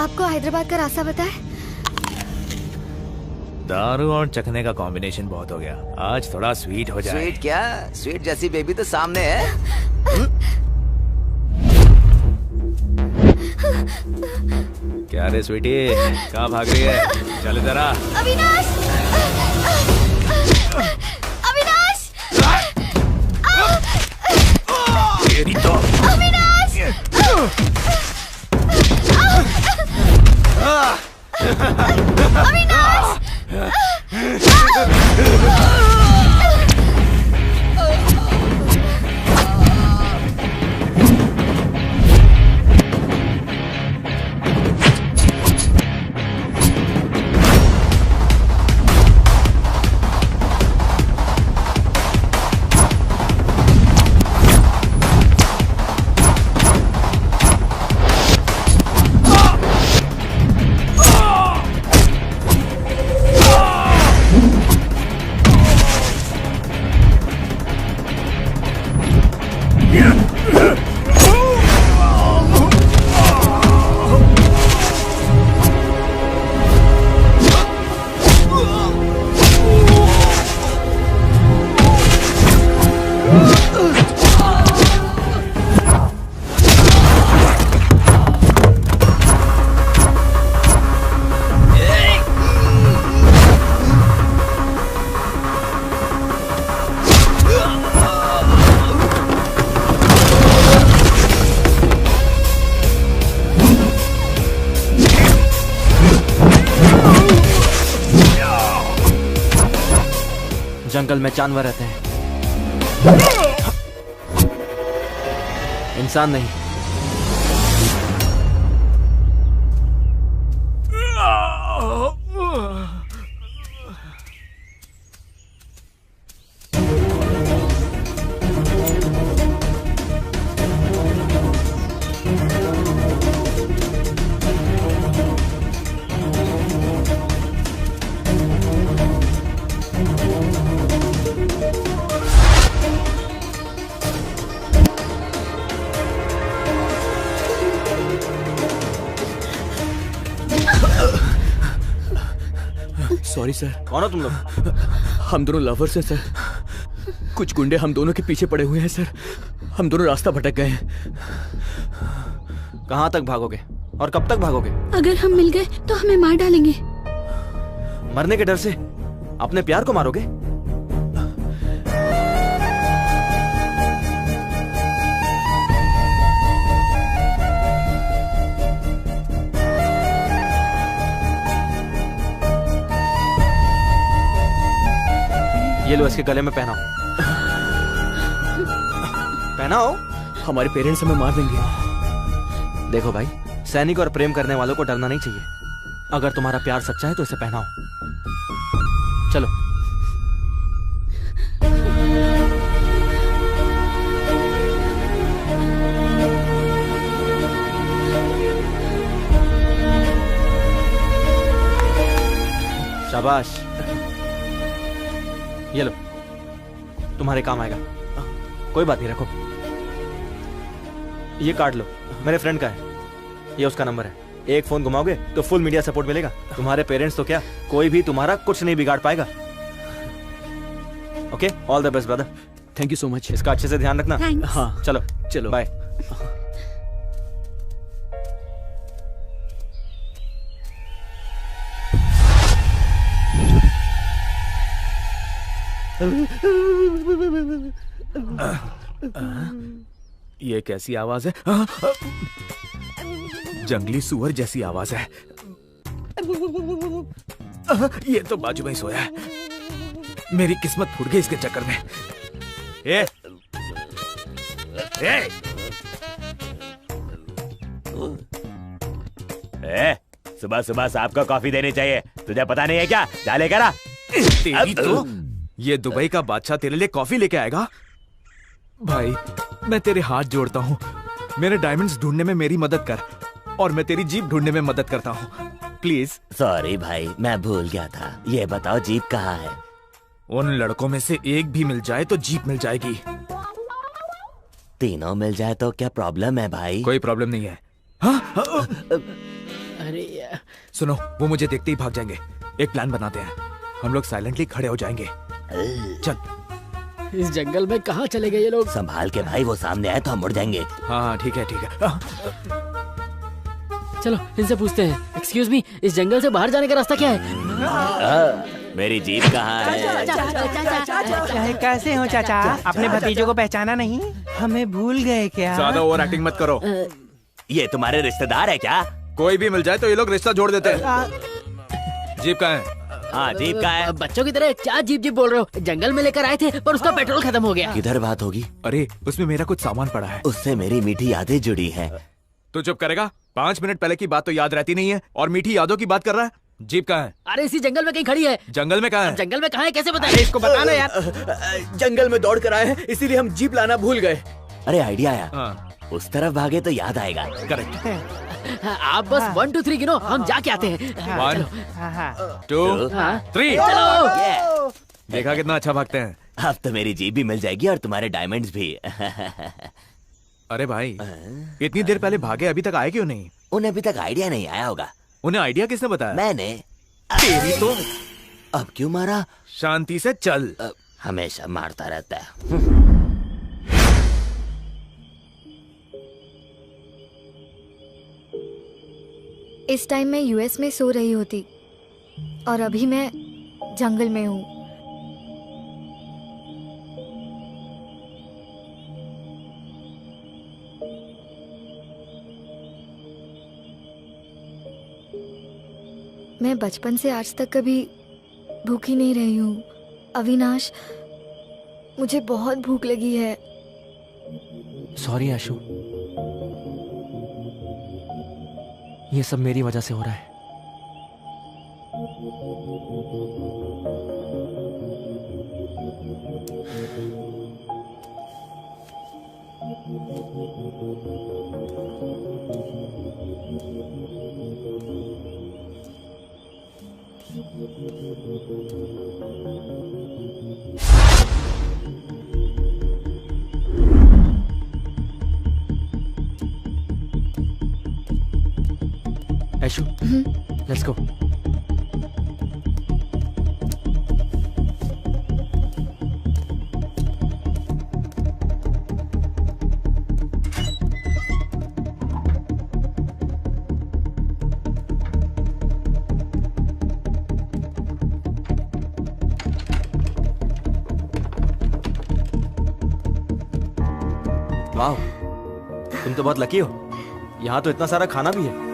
आपको हैदराबाद का रास्ता पता है? दारू और चखने का कॉम्बिनेशन बहुत हो गया, आज थोड़ा स्वीट हो जाए। स्वीट क्या? स्वीट जैसी बेबी तो सामने है। क्या रे स्वीटी, कहाँ भाग रही है? चल जरा। अविनाश! अविनाश! तेरी तो। अविनाश! अविनाश! जंगल में जानवर रहते हैं, इंसान नहीं। Sorry sir. कौन हो तुम लोग? हम दोनों लवर्स हैं सर। कुछ गुंडे हम दोनों के पीछे पड़े हुए हैं सर। हम दोनों रास्ता भटक गए हैं। कहाँ तक भागोगे और कब तक भागोगे? अगर हम मिल गए तो हमें मार डालेंगे। मरने के डर से अपने प्यार को मारोगे? ये लो, इसके गले में पहनाओ। पहनाओ। हमारे पेरेंट्स हमें मार देंगे। देखो भाई, सैनिक और प्रेम करने वालों को डरना नहीं चाहिए। अगर तुम्हारा प्यार सच्चा है तो इसे पहनाओ। चलो। शाबाश। ये लो, तुम्हारे काम आएगा। कोई बात नहीं, रखो। ये कार्ड लो, मेरे फ्रेंड का है। ये उसका नंबर है। एक फोन घुमाओगे तो फुल मीडिया सपोर्ट मिलेगा। तुम्हारे पेरेंट्स तो क्या, कोई भी तुम्हारा कुछ नहीं बिगाड़ पाएगा। Okay, all the best brother. Thank you so much. इसका अच्छे से ध्यान रखना। हाँ, चलो चलो, बाय। ये कैसी आवाज है? जंगली सुअर जैसी आवाज है। ये तो बाजू में ही सोया है। मेरी किस्मत फूट गई इसके चक्कर में। ए! सुबह सुबह सांप को कॉफी देनी चाहिए। तुझे पता नहीं है क्या? जा लेकर आ। तेरी तो ये दुबई का बादशाह तेरे लिए कॉफी लेके आएगा? भाई, मैं तेरे हाथ जोड़ता हूँ, मेरे डायमंड्स ढूंढने में मेरी मदद कर, और मैं तेरी जीप ढूंढने में मदद करता हूँ। प्लीज। सॉरी भाई, मैं भूल गया था। ये बताओ जीप कहाँ है? उन लड़कों में से एक भी मिल जाए तो जीप मिल जाएगी। तीनों मिल जाए तो क्या प्रॉब्लम है भाई? कोई प्रॉब्लम नहीं है। हाँ? अरे यार। सुनो, वो मुझे देखते ही भाग जाएंगे। एक प्लान बनाते हैं, हम लोग साइलेंटली खड़े हो जाएंगे। चल। इस जंगल में कहाँ चले गए ये लोग? संभाल के भाई, वो सामने आए तो हम मुड़ जाएंगे। हाँ ठीक है, ठीक है। चलो इनसे पूछते हैं। एक्सक्यूज मी, इस जंगल से बाहर जाने का रास्ता क्या है? मेरी जीप कहाँ है? कैसे हो चाचा? अपने भतीजों को पहचाना नहीं? हमें भूल गए क्या? ज्यादा ओवर एक्टिंग मत करो। ये तुम्हारे रिश्तेदार है क्या? कोई भी मिल जाए तो ये लोग रिश्ता जोड़ देते हैं। जीप कहाँ है? हाँ, जीप का है। बच्चों की तरह क्या जीप जीप बोल रहे हो? जंगल में लेकर आए थे पर उसका पेट्रोल खत्म हो गया। किधर बात होगी? अरे उसमें मेरा कुछ सामान पड़ा है। उससे मेरी मीठी यादें जुड़ी हैं। तू चुप करेगा? 5 मिनट पहले की बात तो याद रहती नहीं है और मीठी यादों की बात कर रहा है। जीप कहाँ है? अरे इसी जंगल में कहीं खड़ी है। जंगल में कहाँ है? जंगल में कहाँ है कैसे बताएं? इसको बताना यार। जंगल में दौड़ कर आए हैं, इसीलिए हम जीप लाना भूल गए। अरे आइडिया आया। उस तरफ भागे तो याद आएगा। करेक्ट। आप बस 1 2 3 गिनो, हम जाके आते हैं। 1 2 3। चलो। देखा कितना अच्छा भागते हैं। अब तो मेरी जीप भी मिल जाएगी और तुम्हारे डायमंड्स भी। अरे भाई, इतनी देर पहले भागे, अभी तक आए क्यों नहीं? उन्हें अभी तक आइडिया नहीं आया होगा। उन्हें आइडिया किसने बताया? मैंने। तेरी तो। अब क्यों मारा? शांति से चल। हमेशा मारता रहता है। इस टाइम मैं यूएस में सो रही होती और अभी मैं जंगल में हूँ। मैं बचपन से आज तक कभी भूखी नहीं रही हूँ। अविनाश, मुझे बहुत भूख लगी है। सॉरी आशु, ये सब मेरी वजह से हो रहा है। Ashu, let's go. वाह, तुम तो बहुत लकी हो, यहाँ तो इतना सारा खाना भी है।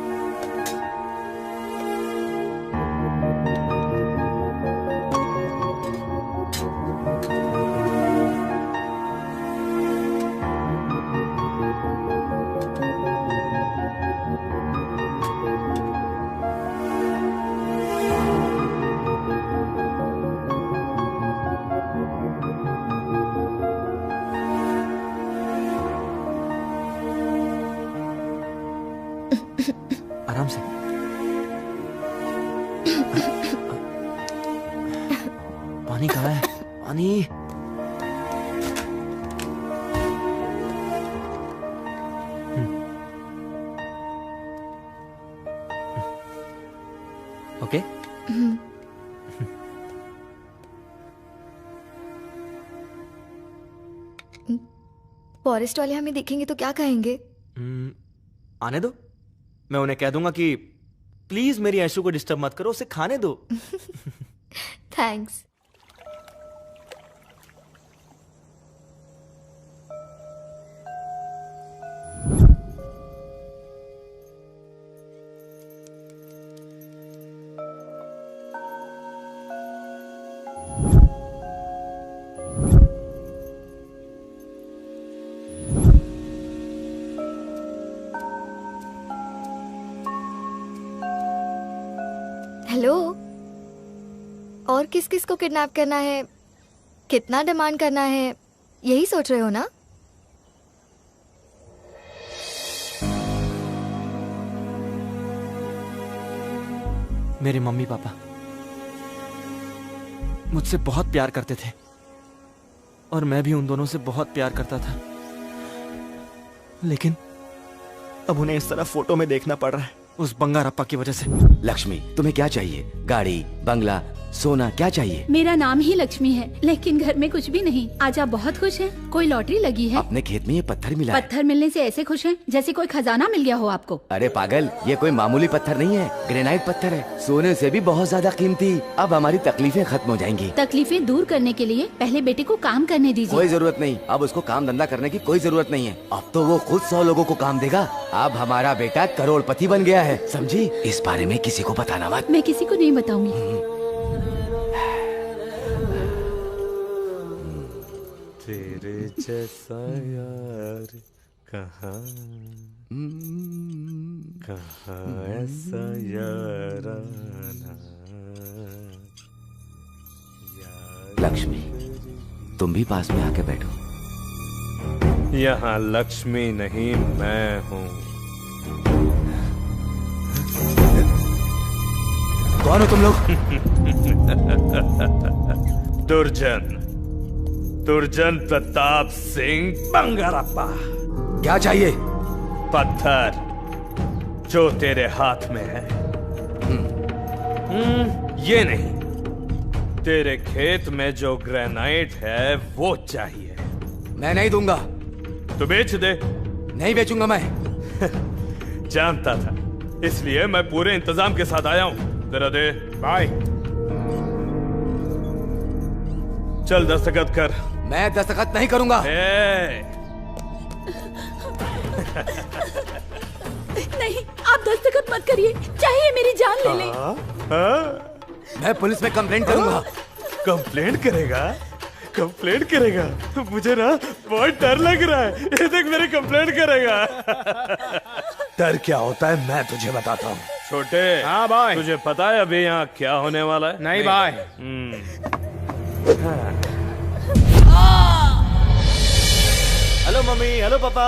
आराम से। पानी कहाँ है? पानी। ओके। फॉरेस्ट वाले हमें देखेंगे तो क्या कहेंगे? आने दो, मैं उन्हें कह दूंगा कि प्लीज मेरी ऐशू को डिस्टर्ब मत करो, उसे खाने दो। थैंक्स। हेलो, और किस किस को किडनैप करना है, कितना डिमांड करना है, यही सोच रहे हो ना? मेरे मम्मी पापा मुझसे बहुत प्यार करते थे और मैं भी उन दोनों से बहुत प्यार करता था, लेकिन अब उन्हें इस तरह फोटो में देखना पड़ रहा है उस बंगारप्पा की वजह से। लक्ष्मी, तुम्हें क्या चाहिए? गाड़ी, बंगला, सोना, क्या चाहिए? मेरा नाम ही लक्ष्मी है, लेकिन घर में कुछ भी नहीं। आज आप बहुत खुश हैं। कोई लॉटरी लगी है? अपने खेत में ये पत्थर मिला है। पत्थर मिलने से ऐसे खुश हैं जैसे कोई खजाना मिल गया हो आपको। अरे पागल, ये कोई मामूली पत्थर नहीं है, ग्रेनाइट पत्थर है, सोने से भी बहुत ज्यादा कीमती। अब हमारी तकलीफें खत्म हो जाएंगी। तकलीफें दूर करने के लिए पहले बेटे को काम करने दीजिए। कोई जरूरत नहीं, अब उसको काम धंधा करने की कोई जरूरत नहीं है। अब तो वो खुद 100 लोगों को काम देगा। अब हमारा बेटा करोड़पति बन गया है, समझी? इस बारे में किसी को बताना मत। मैं किसी को नहीं बताऊंगी। तेरे जैसा यार कहाँ ऐसा याराना। लक्ष्मी, तुम भी पास में आके बैठो। यहाँ लक्ष्मी नहीं, मैं हूँ। कौन हो तुम लोग? दुर्जन प्रताप सिंह बंगारप्पा। क्या चाहिए? पत्थर जो तेरे हाथ में है। ये नहीं, तेरे खेत में जो ग्रेनाइट है वो चाहिए। मैं नहीं दूंगा। तो बेच दे। नहीं बेचूंगा मैं। जानता था, इसलिए मैं पूरे इंतजाम के साथ आया हूँ। तेरा दे। बाय। चल दस्तखत कर। मैं दस्तखत नहीं करूंगा। नहीं, आप दस्तखत मत करिए, चाहे मेरी जान ले ले। मैं पुलिस में कंप्लेंट करूंगा। कंप्लेंट करेगा? कंप्लेंट करेगा? मुझे ना बहुत डर लग रहा है। ये देख, मेरी कंप्लेंट करेगा। डर क्या होता है मैं तुझे बताता हूँ। छोटे। हाँ भाई। तुझे पता है अभी यहाँ क्या होने वाला है? नहीं भाई। हेलो मम्मी, हेलो पापा।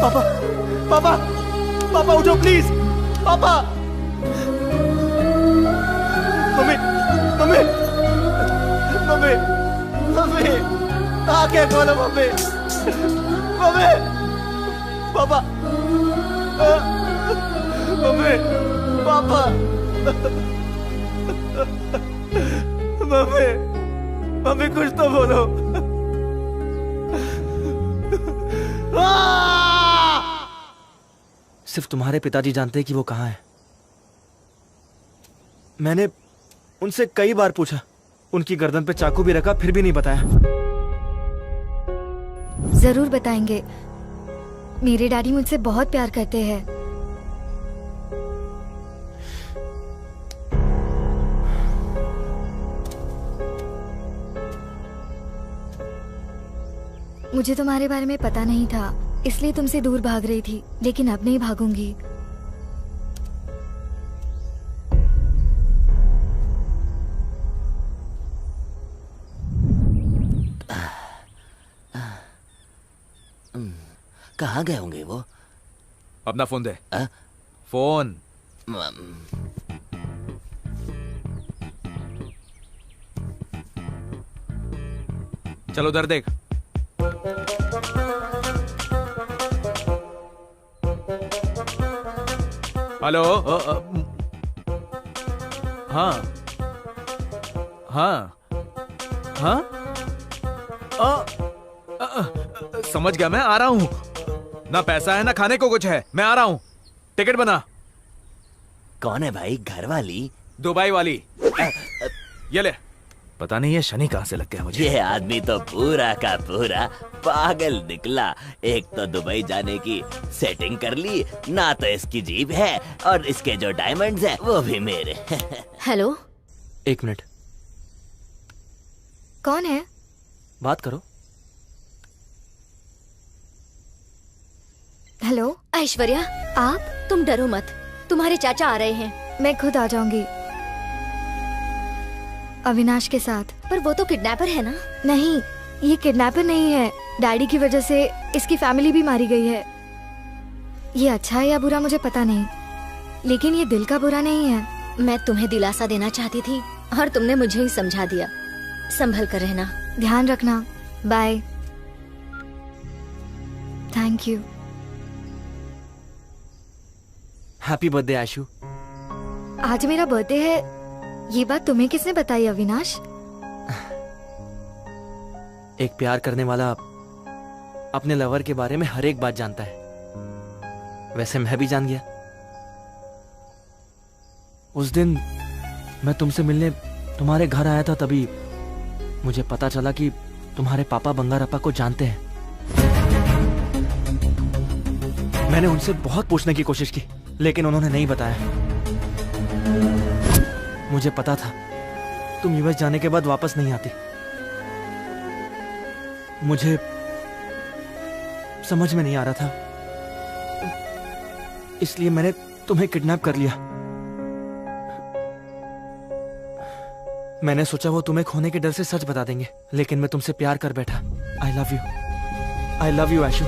पापा, पापा, पापा उठो प्लीज। पापा, मम्मी, मम्मी, मम्मी, मम्मी, आंखें खोलो मम्मी, मम्मी, पापा, मम्मी, पापा, मम्मी, मम्मी कुछ तो बोलो। सिर्फ तुम्हारे पिताजी जानते हैं कि वो कहाँ है। मैंने उनसे कई बार पूछा, उनकी गर्दन पे चाकू भी रखा, फिर भी नहीं बताया। जरूर बताएंगे। मेरे डैडी मुझसे बहुत प्यार करते हैं। मुझे तुम्हारे बारे में पता नहीं था, इसलिए तुमसे दूर भाग रही थी, लेकिन अब नहीं भागूंगी। कहाँ गए होंगे वो? अपना फोन दे। फोन। चलो उधर देख। हेलो। हाँ हाँ हाँ। समझ गया, मैं आ रहा हूँ। ना पैसा है ना खाने को कुछ है, मैं आ रहा हूँ। टिकट बना। कौन है भाई? घर वाली? दुबई वाली। ये ले। पता नहीं ये शनि कहाँ से लग गया मुझे। ये आदमी तो पूरा का पूरा पागल निकला। एक तो दुबई जाने की सेटिंग कर ली, ना तो इसकी जीप है और इसके जो डायमंड्स हैं वो भी मेरे। हेलो। 1 मिनट। कौन है? बात करो। हेलो। ऐश्वर्या, आप? तुम डरो मत, तुम्हारे चाचा आ रहे हैं। मैं खुद आ जाऊंगी, अविनाश के साथ। पर वो तो किडनैपर है ना? नहीं, ये किडनैपर नहीं है। डैडी की वजह से इसकी फैमिली भी मारी गई है। ये अच्छा है या बुरा मुझे पता नहीं, लेकिन ये दिल का बुरा नहीं है। मैं तुम्हें दिलासा देना चाहती थी और तुमने मुझे ही समझा दिया। संभल कर रहना। ध्यान रखना। Bye. Thank you. Happy birthday Ashu. आज मेरा बर्थडे है। ये बात तुम्हें किसने बताई अविनाश? एक प्यार करने वाला अपने लवर के बारे में हर एक बात जानता है। वैसे मैं भी जान गया। उस दिन मैं तुमसे मिलने तुम्हारे घर आया था, तभी मुझे पता चला कि तुम्हारे पापा बंगारप्पा को जानते हैं। मैंने उनसे बहुत पूछने की कोशिश की, लेकिन उन्होंने नहीं बताया। मुझे पता था तुम यूएस जाने के बाद वापस नहीं आती। मुझे समझ में नहीं आ रहा था, इसलिए मैंने तुम्हें किडनैप कर लिया। मैंने सोचा वो तुम्हें खोने के डर से सच बता देंगे, लेकिन मैं तुमसे प्यार कर बैठा। I love you. I love you Ashu.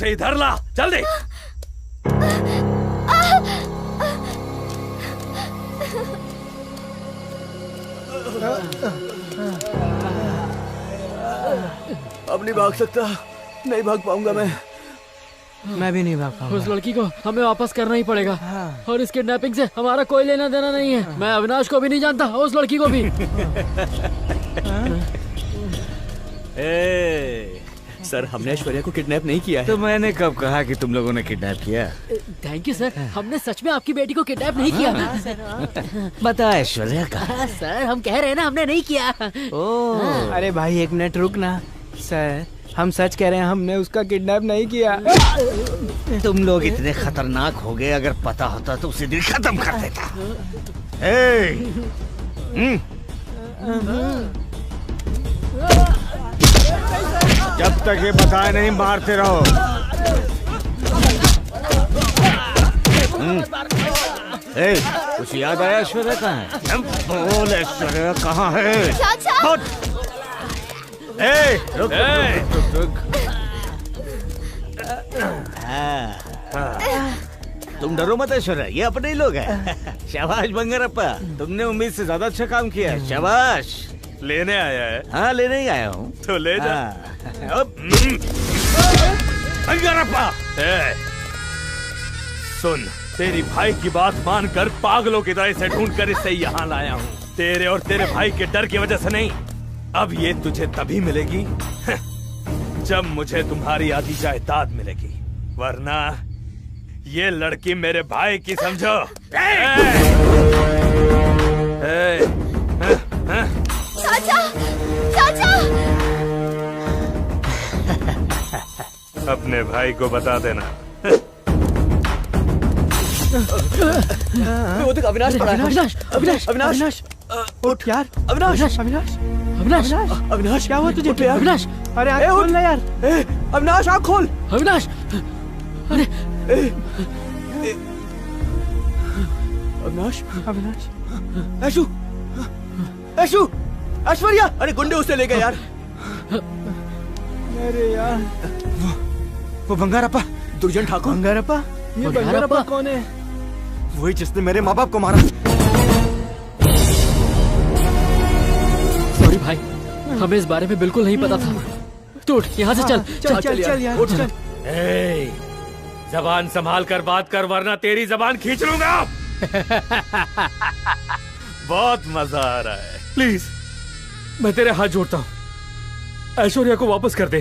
इधर ला, जल्दी। अब नहीं भाग सकता, नहीं भाग पाऊंगा मैं भी नहीं भाग पाऊंगा। उस लड़की को हमें वापस करना ही पड़ेगा। और इस किडनैपिंग से हमारा कोई लेना देना नहीं है। मैं अविनाश को भी नहीं जानता, उस लड़की को भी। सर, हमने ऐश्वर्या को किडनैप नहीं किया है। तो मैंने कब कहा कि तुम लोगों ने किडनैप किया? थैंक यू सर, हमने सच में आपकी बेटी को किडनैप नहीं किया। बता ऐश्वर्या का। सर, हम कह रहे हैं ना, हमने नहीं किया। अरे भाई 1 मिनट रुक ना। सर, हम सच कह रहे हैं, हमने उसका किडनैप नहीं किया। तुम लोग इतने खतरनाक हो गए, अगर पता होता तो उसे दिल खत्म कर देता। जब तक ये बताए नहीं मारते रहो। कुछ याद आया? ऐश्वर्या कहाँ है? बोल ऐश्वर्या कहाँ है? चाचा। रुक रुक रुक। तुम डरो मत ऐश्वर्या, ये अपने ही लोग हैं। शाबाश बंगारप्पा, तुमने उम्मीद से ज्यादा अच्छा काम किया है। शाबाश। लेने आया है? हाँ लेने ही आया हूँ। तो ले जा। बंगारप्पा सुन, तेरी भाई की बात मानकर पागलों की तरह इसे ढूंढ कर इसे यहाँ लाया हूँ। तेरे और तेरे भाई के डर की वजह से नहीं। अब ये तुझे तभी मिलेगी जब मुझे तुम्हारी आधी जायदाद मिलेगी, वरना ये लड़की मेरे भाई की समझो। चाचा, चाचा। अपने भाई को बता देना। वो देख अविनाश पड़ा है। अविनाश, अविनाश, अविनाश, अविनाश, उठ यार। अविनाश, अविनाश, अविनाश, अविनाश, क्या हुआ तुझे? अविनाश, अरे आँख खोल ना यार। अविनाश आँख खोल। अविनाश, अरे अविनाश, अविनाश, ऐशु, ऐशु, ऐश्वर्या, अरे गुंडे उसे ले गए यार। अरे यार, वो बंगारप्पा, दुर्जन ठाकुर। बंगारप्पा, ये बंगारप्पा कौन है? वही जिसने मेरे माँ बाप को मारा। सॉरी भाई, हमें इस बारे में बिल्कुल नहीं पता था। तू उठ, यहाँ से चल। चल यार, चल। जबान संभाल कर बात कर, वरना तेरी जबान खींच लूंगा। बहुत मजा आ रहा है। प्लीज, मैं तेरे हाथ जोड़ता हूँ, ऐश्वर्या को वापस कर दे।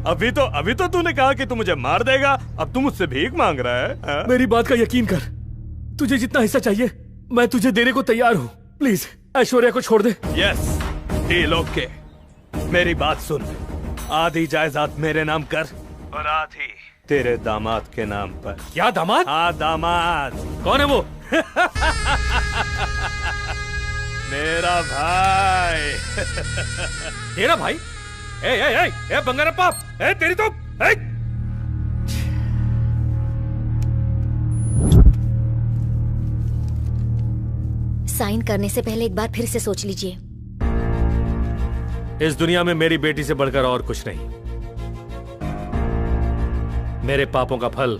अभी तो तूने कहा कि तू मुझे मार देगा, अब तू मुझसे भीख मांग रहा है? हाँ? मेरी बात का यकीन कर, तुझे जितना हिस्सा चाहिए मैं तुझे देने को तैयार हूँ। प्लीज ऐश्वर्या को छोड़ दे। Yes, deal okay. मेरी बात सुन, आधी जायदाद मेरे नाम कर और आधी तेरे दामाद के नाम पर। क्या दामाद? हाँ दामाद। कौन है वो? मेरा भाई। तेरा भाई? ए बंगारप्पा, तेरी तो साइन करने से पहले एक बार फिर से सोच लीजिए। इस दुनिया में मेरी बेटी से बढ़कर और कुछ नहीं। मेरे पापों का फल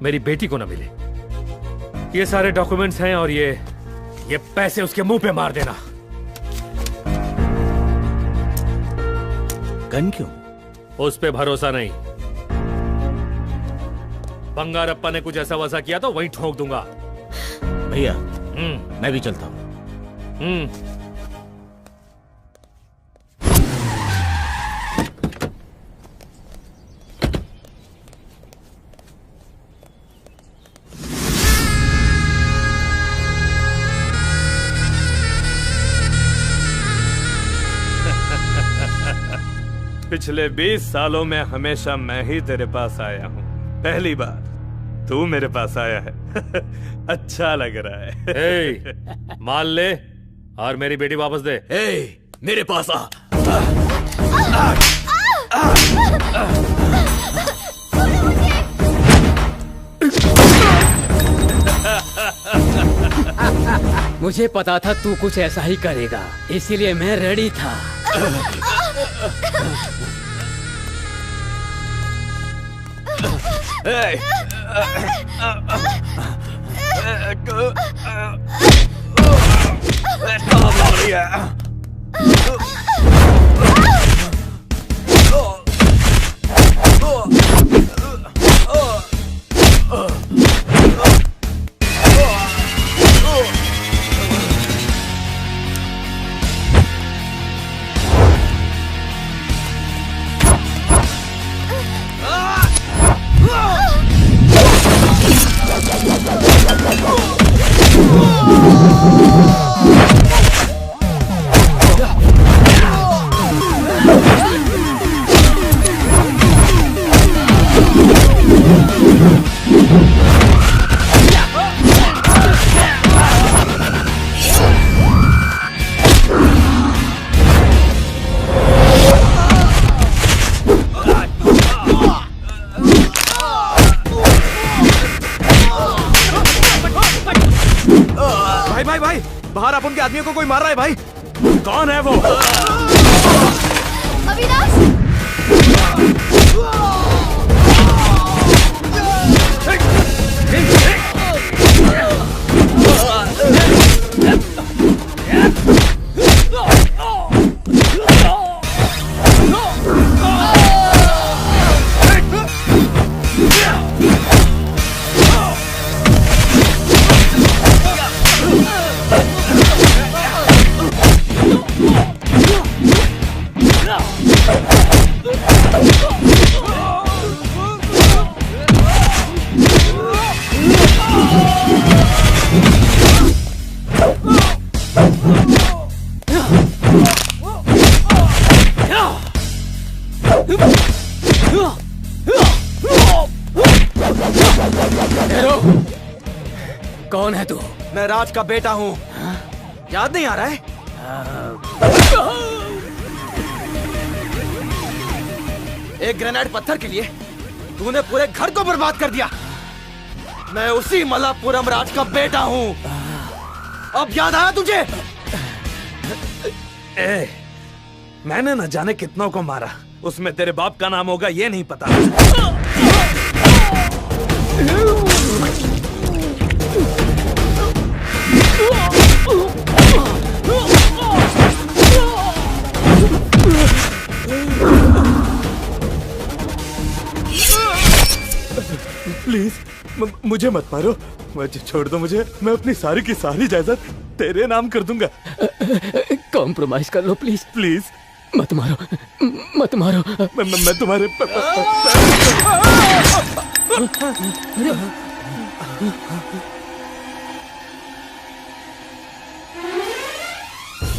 मेरी बेटी को न मिले। ये सारे डॉक्यूमेंट्स हैं और ये पैसे उसके मुंह पे मार देना। गन क्यों? उस पे भरोसा नहीं। बंगारप्पा ने कुछ ऐसा वैसा किया तो वहीं ठोक दूंगा। भैया, मैं भी चलता हूँ। पिछले 20 सालों में हमेशा मैं ही तेरे पास आया हूँ, पहली बार तू मेरे पास आया है। अच्छा लग रहा है। माल ले और मेरी बेटी वापस दे। मेरे पास आ। मुझे पता था तू कुछ ऐसा ही करेगा, इसीलिए मैं रेडी था। बाहर अपन के आदमियों को कोई मार रहा है भाई। कौन है वो? अविनाश! कौन है तू? मैं राज का बेटा हूँ। याद नहीं आ रहा है? एक ग्रेनाइड पत्थर के लिए तूने पूरे घर को बर्बाद कर दिया। मैं उसी मलापुरम राज का बेटा हूँ। अब याद आया तुझे? मैंने न जाने कितनों को मारा, उसमें तेरे बाप का नाम होगा ये नहीं पता। प्लीज मुझे मत मारो, मुझे छोड़ दो। मुझे, मैं अपनी सारी की सारी जायदाद तेरे नाम कर दूंगा। कॉम्प्रोमाइज कर लो प्लीज। प्लीज मत मारो, मत मारो। मैं तुम्हारे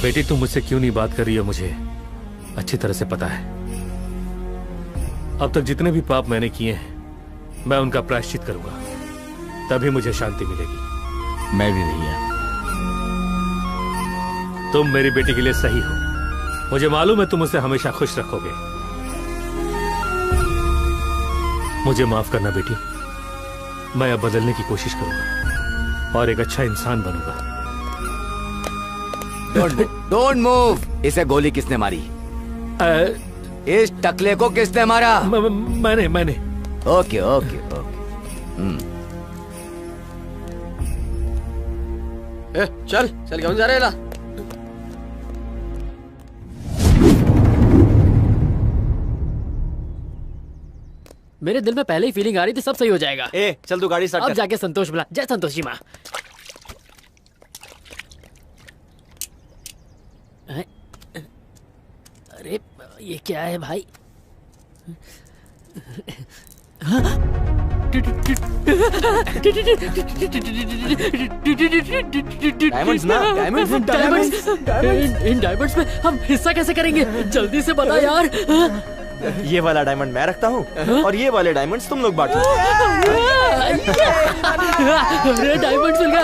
बेटी तुम मुझसे क्यों नहीं बात कर रही हो मुझे अच्छी तरह से पता है। अब तक जितने भी पाप मैंने किए हैं मैं उनका प्रायश्चित करूंगा, तभी मुझे शांति मिलेगी। मैं भी भैया। तुम मेरी बेटी के लिए सही हो, मुझे मालूम है तुम उसे हमेशा खुश रखोगे। मुझे माफ करना बेटी, मैं अब बदलने की कोशिश करूंगा और एक अच्छा इंसान बनूंगा। Don't move. इसे गोली किसने मारी? इस टकले को किसने मारा? मैंने। Okay okay okay. चल क्यों जा रहे ला? मेरे दिल में पहले ही फीलिंग आ रही थी सब सही हो जाएगा। चल तू गाड़ी स्टार्ट अब कर। जाके संतोष बुला। जय संतोषी माँ। अरे ये क्या है भाई? डायमंड्स ना? इन डायमंड्स में हम हिस्सा कैसे करेंगे? जल्दी से बता यार। ये वाला डायमंड मैं रखता हूँ और ये वाले डायमंड्स तुम लोग बांटो। अरे डायमंड्स मिल गया।